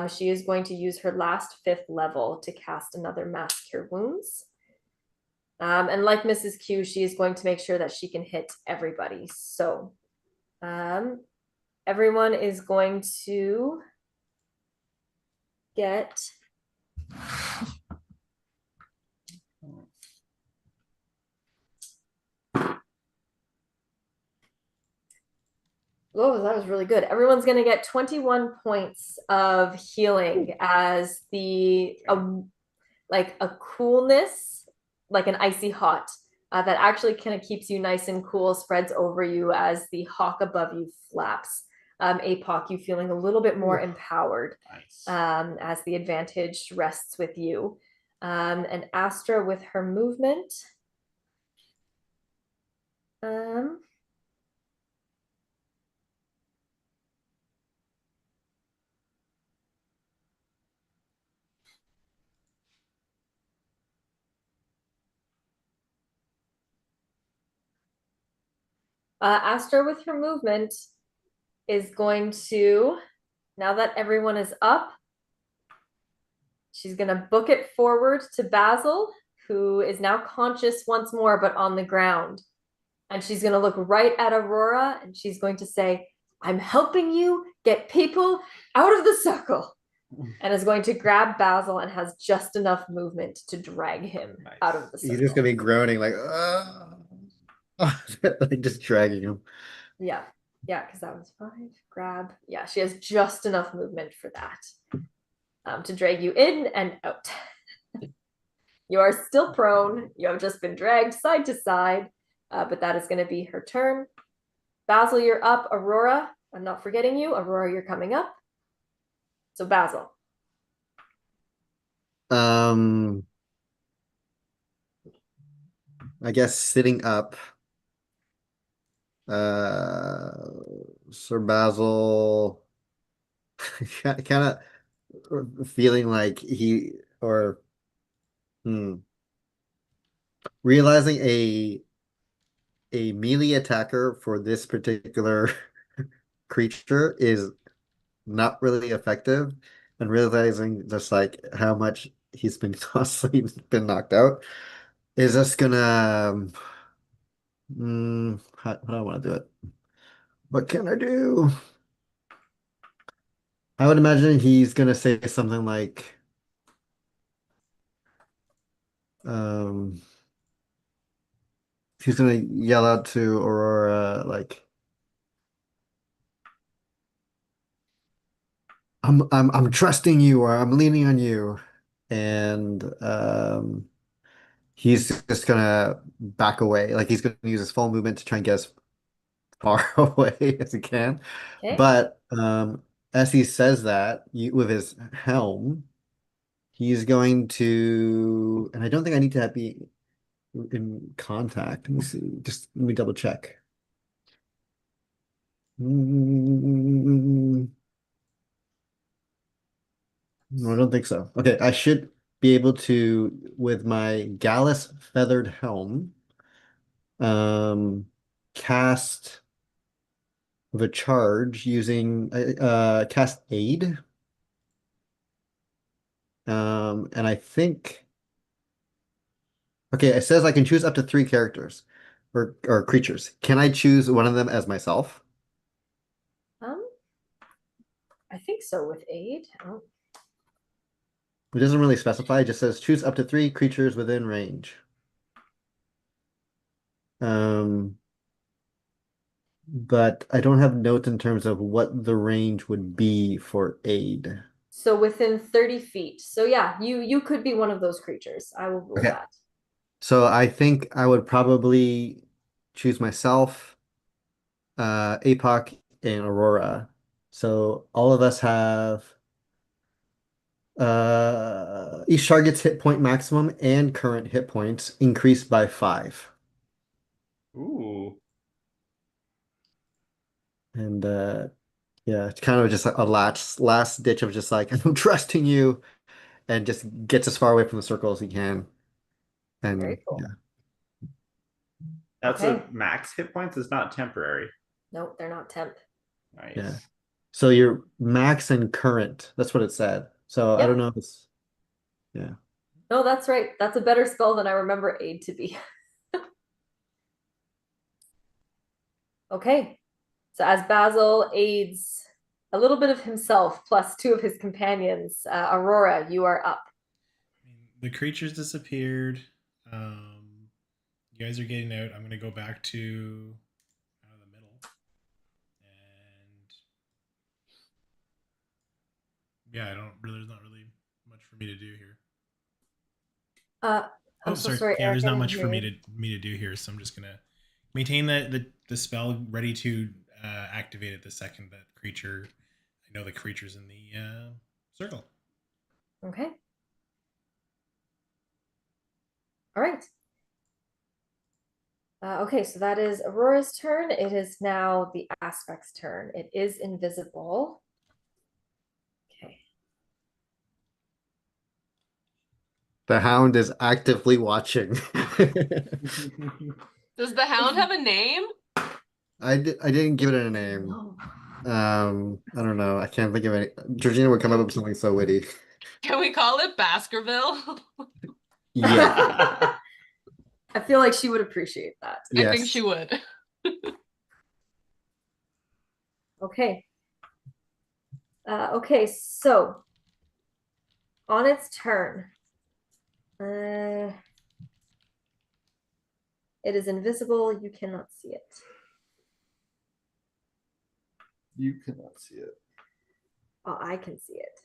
A: She is going to use her last 5th level to cast another Mass Cure Wounds. And like Mrs. Q, she is going to make sure that she can hit everybody. So everyone is going to get oh, that was really good. Everyone's going to get 21 points of healing as the like a coolness, like an icy hot that actually kind of keeps you nice and cool, spreads over you as the hawk above you flaps. APOC, you feeling a little bit more empowered as the advantage rests with you. And Astra with her movement. Astra with her movement is going to, now that everyone is up, she's going to book it forward to Basil, who is now conscious once more, but on the ground. And she's going to look right at Aurora and she's going to say, I'm helping you get people out of the circle. And is going to grab Basil and has just enough movement to drag him out of the circle.
D: He's just going to be groaning like, like just dragging him.
A: Yeah. Yeah, because that was 5. Grab. Yeah, she has just enough movement for that. To drag you in and out. You are still prone. You have just been dragged side to side, but that is going to be her turn. Basil, you're up. Aurora, I'm not forgetting you. Aurora, you're coming up. So Basil.
D: I guess sitting up. Sir Basil kind of feeling like he or realizing a melee attacker for this particular creature is not really effective, and realizing just like how much he's been constantly been knocked out, is just gonna how do I want to do it? What can I do? I would imagine he's gonna say something like um he's gonna yell out to Aurora like I'm trusting you, or I'm leaning on you. And he's just gonna back away. Like he's gonna use his full movement to try and get as far away as he can.
A: Okay.
D: But as he says that, with his helm, he's going to, and I don't think I need to be in contact. Let me see. Just let me double check. No, I don't think so. Okay, I should be able to, with my Gallus feathered helm, cast the charge using cast aid. And I think okay, it says I can choose up to 3 characters or creatures. Can I choose one of them as myself?
A: Um, I think so with aid. Oh,
D: It doesn't really specify, it just says choose up to 3 creatures within range. Um, but I don't have notes in terms of what the range would be for aid.
A: so within 30 feet. So yeah, you could be one of those creatures. I will rule
D: Okay.
A: that.
D: So I think I would probably choose myself, APOC, and Aurora. So all of us have each target's hit point maximum and current hit points increased by 5.
C: Ooh.
D: And yeah, it's kind of just a last ditch of just like I'm trusting you, and just gets as far away from the circle as he can. And
A: Very cool.
D: yeah.
C: That's
A: Okay.
C: a max hit points. It's not temporary.
A: Nope, they're not temp.
C: Nice.
D: Yeah. So your max and current, that's what it said. So I
A: Yep.
D: don't know if it's yeah.
A: No, that's right. That's a better spell than I remember aid to be. Okay. So as Basil aids a little bit of himself plus 2 of his companions, Aurora, you are up.
E: The creatures disappeared. You guys are getting out. I'm gonna go back to out of the middle, and yeah, I don't really. There's not really much for me to do here.
A: I'm so sorry,
E: Yeah,
A: Eric,
E: there's
A: I
E: not
A: didn't
E: much
A: hear
E: for me
A: you.
E: to do here, so I'm just gonna maintain the spell ready to activate it the second that creature. I know the creature's in the circle.
A: Okay. All right. Okay, so that is Aurora's turn. It is now the Aspect's turn. It is invisible. Okay.
D: The Hound is actively watching.
B: Does the hound have a name?
D: I didn't give it a name.
A: No.
D: I don't know. I can't think of any. Georgina would come up with something so witty.
B: Can we call it Baskerville?
D: Yeah.
A: I feel like she would appreciate that.
B: I think
D: Yes.
B: she would.
A: Okay. Okay, so on its turn, it is invisible. You cannot see it.
C: You cannot see it.
A: Oh, I can see it.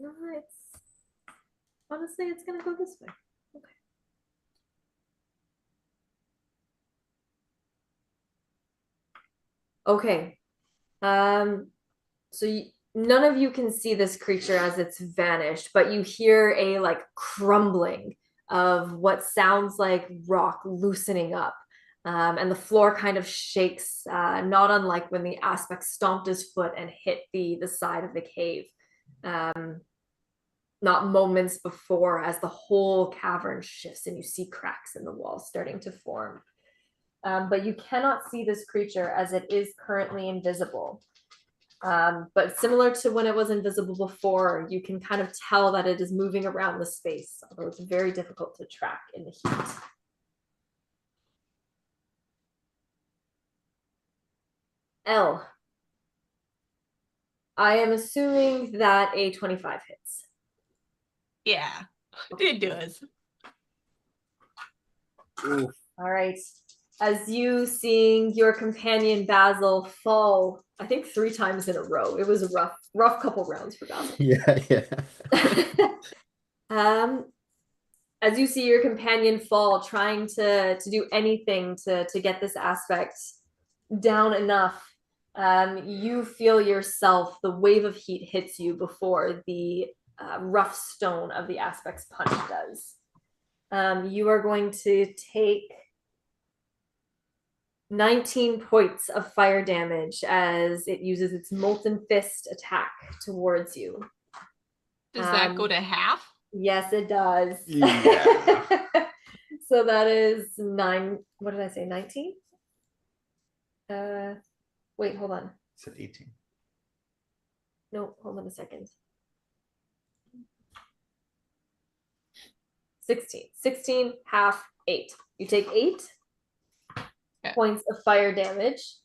A: No, it's honestly, it's gonna go this way. Okay. Okay. So none of you can see this creature as it's vanished, but you hear a like crumbling of what sounds like rock loosening up. And the floor kind of shakes, not unlike when the aspect stomped his foot and hit the side of the cave. Not moments before, as the whole cavern shifts and you see cracks in the walls starting to form. But you cannot see this creature as it is currently invisible. But similar to when it was invisible before, you can kind of tell that it is moving around the space, although it's very difficult to track in the heat. L. I am assuming that a 25 hits.
B: Yeah, it does.
A: Oof. All right. As you seeing your companion Basil fall, I think 3 times in a row. It was a rough couple rounds for Basil.
D: Yeah.
A: As you see your companion fall, trying to do anything to get this aspect down enough, you feel yourself, the wave of heat hits you before the rough stone of the aspect's punch does. You are going to take 19 points of fire damage as it uses its molten fist attack towards you.
B: Does that go to half?
A: Yes, it does.
C: Yeah.
A: So that is 9. What did I say? 19? Wait, hold on.
C: Said 18.
A: No, hold on a second. 16. 16, half, 8. You take 8 points of fire damage.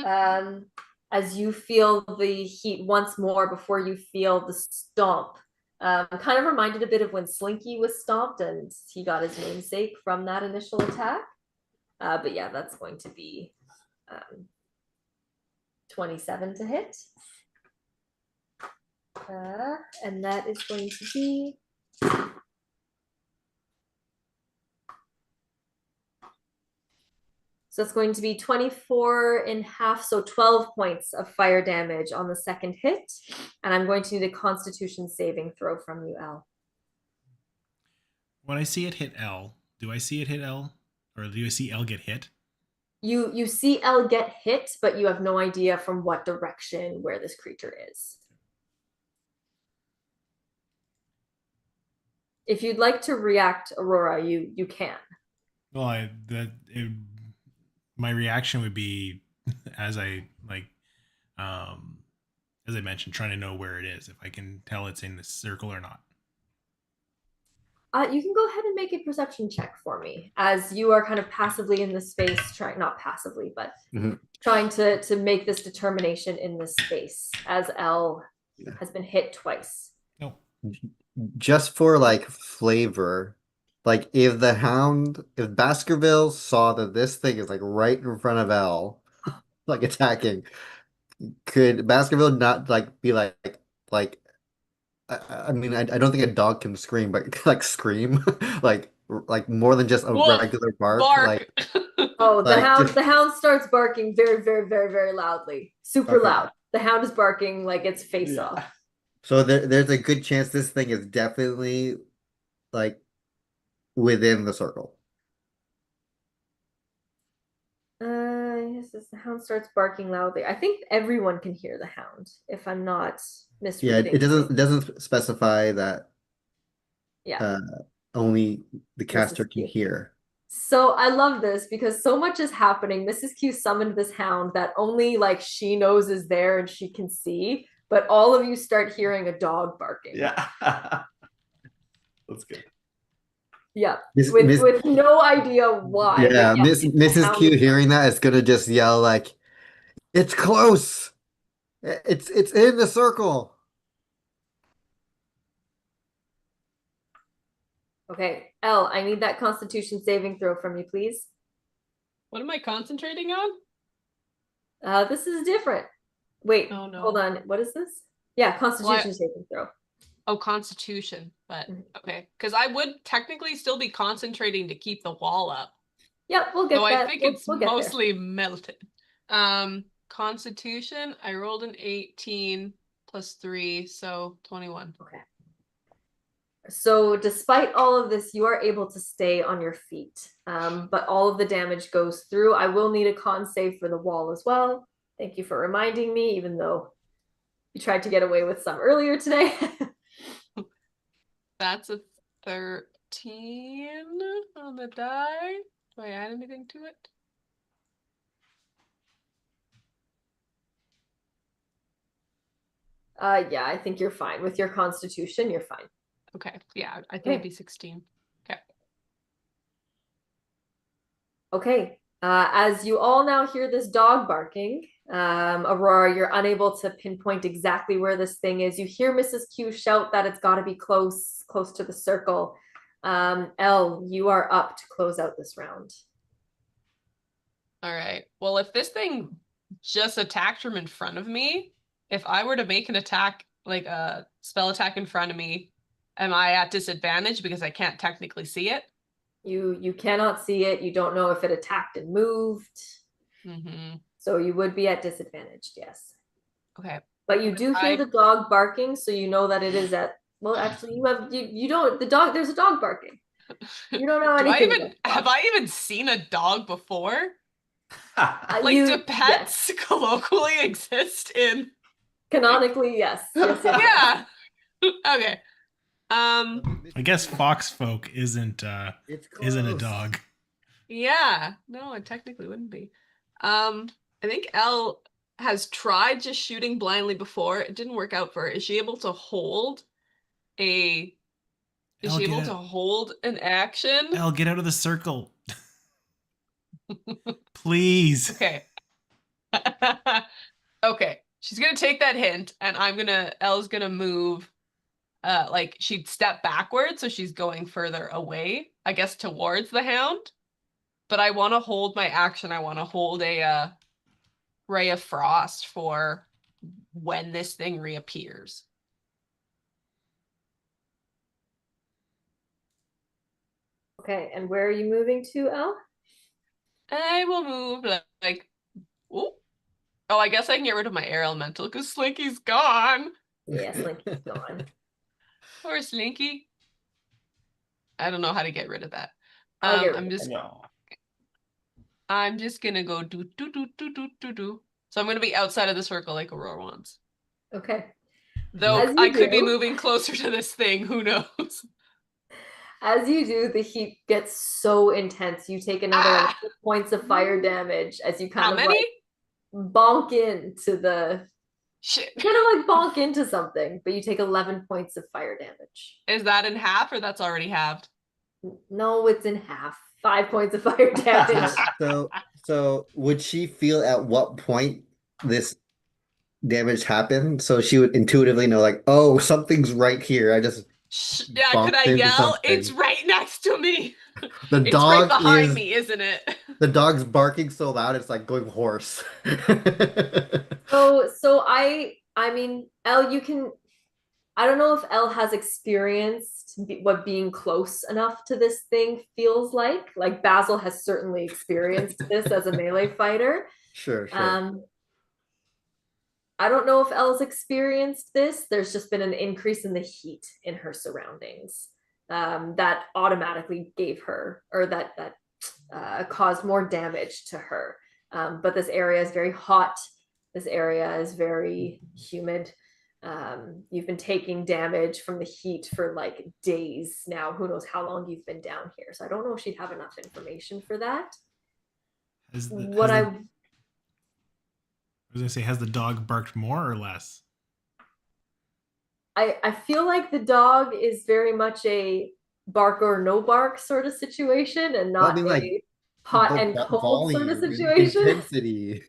A: As you feel the heat once more before you feel the stomp. Kind of reminded a bit of when Slinky was stomped and he got his namesake from that initial attack. But yeah, that's going to be 27 to hit. And that is going to be so it's going to be 24 and half, so 12 points of fire damage on the second hit. And I'm going to need a Constitution saving throw from you, L.
E: When I see it hit L, do I see it hit L? Or do I see L get hit?
A: You see L get hit, but you have no idea from what direction where this creature is. If you'd like to react, Aurora, you can.
E: Well, my reaction would be as I mentioned, trying to know where it is, if I can tell it's in the circle or not.
A: You can go ahead and make a perception check for me, as you are kind of passively in the space, not passively, but trying to make this determination in this space, as L has been hit twice.
E: No.
D: Just for like flavor, like if Baskerville saw that this thing is like right in front of L, like attacking, could Baskerville not like be like I mean, I don't think a dog can scream, but like scream, like more than just a regular bark.
B: Bark.
A: Oh, the
D: like
A: hound starts barking very, very, very, very loudly, super loud. The hound is barking like its face off.
D: So there's a good chance this thing is definitely like within the circle.
A: Yes, the hound starts barking loudly. I think everyone can hear the hound, if I'm not misreading.
D: Yeah, it doesn't specify that.
A: Yeah.
D: Only the caster can hear.
A: So I love this because so much is happening. Mrs. Q summoned this hound that only like she knows is there and she can see, but all of you start hearing a dog barking.
C: Yeah. That's good.
A: Yeah. With no idea why.
D: Yeah, Mrs. Q hearing that is gonna just yell like, "It's close! It's in the circle!"
A: Okay, Elle, I need that Constitution saving throw from you, please.
B: What am I concentrating on?
A: This is different. Wait,
B: oh, no.
A: Hold on. What is this? Yeah, Constitution saving throw.
B: Oh, Constitution. But okay, because I would technically still be concentrating to keep the wall up.
A: Yep, we'll get that.
B: I think it's mostly melted. Constitution, I rolled an 18 plus 3, so 21.
A: Okay. So despite all of this, you are able to stay on your feet, but all of the damage goes through. I will need a con save for the wall as well. Thank you for reminding me, even though you tried to get away with some earlier today.
B: That's a 13 on the die. Do I add anything to it?
A: Yeah, I think you're fine. With your constitution, you're fine.
B: Okay, yeah, I think
A: Okay.
B: it'd be 16. Okay.
A: Okay. As you all now hear this dog barking, Aurora, you're unable to pinpoint exactly where this thing is. You hear Mrs. Q shout that it's got to be close to the circle. Elle, you are up to close out this round.
B: All right. Well, if this thing just attacked from in front of me, if I were to make an attack, like a spell attack in front of me, am I at disadvantage because I can't technically see it?
A: You cannot see it. You don't know if it attacked and moved.
B: Mm-hmm.
A: So you would be at disadvantage, yes.
B: Okay.
A: But you do hear the dog barking, so you know that it is at, well, actually you don't, there's a dog barking. You don't know anything.
B: Have I even seen a dog before? Like, do pets colloquially exist in?
A: Canonically, yes.
B: Yeah. Okay.
E: I guess fox folk isn't a dog.
B: Yeah. No, it technically wouldn't be. I think Elle has tried just shooting blindly before. It didn't work out for her. Is she able to hold an action?
E: Elle, get out of the circle. Please.
B: Okay. Okay. She's gonna take that hint, and Elle's gonna move. Like she'd step backwards, so she's going further away, I guess, towards the hound. But I want to hold my action. I want to hold a ray of frost for when this thing reappears.
A: Okay, and where are you moving to, Elle?
B: I will move like, oh, I guess I can get rid of my air elemental because Slinky's gone.
A: Yeah, Slinky's gone.
B: Poor Slinky. I don't know how to get rid of that. I'm just gonna go do. So I'm gonna be outside of the circle like Aurora wants.
A: Okay.
B: Though I could be moving closer to this thing, who knows?
A: As you do, the heat gets so intense. You take another points of fire damage as you kind of like bonk into the
B: shit.
A: Kind of like bonk into something, but you take 11 points of fire damage.
B: Is that in half or that's already halved?
A: No, it's in half. 5 points of fire damage.
D: So would she feel at what point this damage happened? So she would intuitively know, like, oh, something's right here. I just
B: could I yell? Something. It's right next to me.
D: The dog
B: right behind me, isn't it?
D: The dog's barking so loud it's like going hoarse.
A: So I mean, Elle, I don't know if Elle has experienced what being close enough to this thing feels like. Like Basil has certainly experienced this as a melee fighter.
D: Sure.
A: I don't know if Elle's experienced this. There's just been an increase in the heat in her surroundings that automatically gave her, or that caused more damage to her. But this area is very hot. This area is very humid. You've been taking damage from the heat for like days now. Who knows how long you've been down here. So I don't know if she'd have enough information for that.
E: I was gonna say, has the dog barked more or less?
A: I feel like the dog is very much a bark or no bark sort of situation, and not a hot and cold sort of situation.
D: Intensity.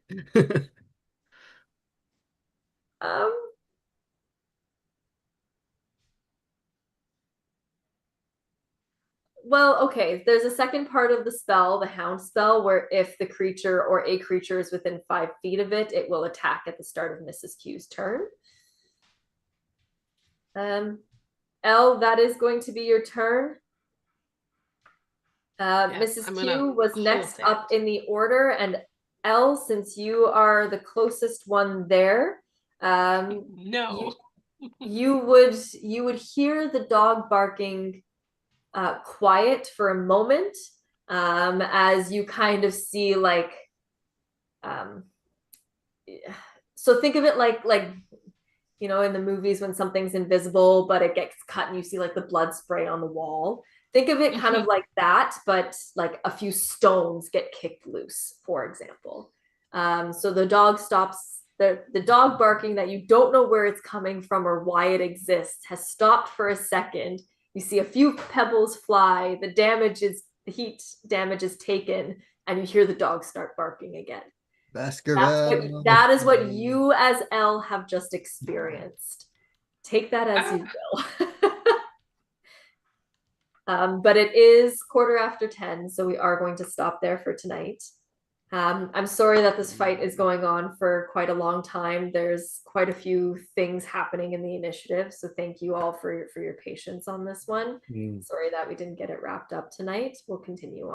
A: Well, okay, there's a second part of the spell, the hound spell, where if the creature or a creature is within 5 feet of it, it will attack at the start of Mrs. Q's turn. Elle, that is going to be your turn. Mrs. Q was next up in the order, and Elle, since you are the closest one there,
B: no.
A: you would hear the dog barking quiet for a moment, as you kind of see like so think of it like you know, in the movies when something's invisible but it gets cut and you see like the blood spray on the wall. Think of it kind of like that, but like a few stones get kicked loose, for example. So the dog stops. The dog barking that you don't know where it's coming from or why it exists has stopped for a second. You see a few pebbles fly. The heat damage is taken, and you hear the dog start barking again. That is what you as L have just experienced. Take that as you will. But it is 10:15, so we are going to stop there for tonight. I'm sorry that this fight is going on for quite a long time. There's quite a few things happening in the initiative, so thank you all for your patience on this one. Sorry that we didn't get it wrapped up tonight. We'll continue on.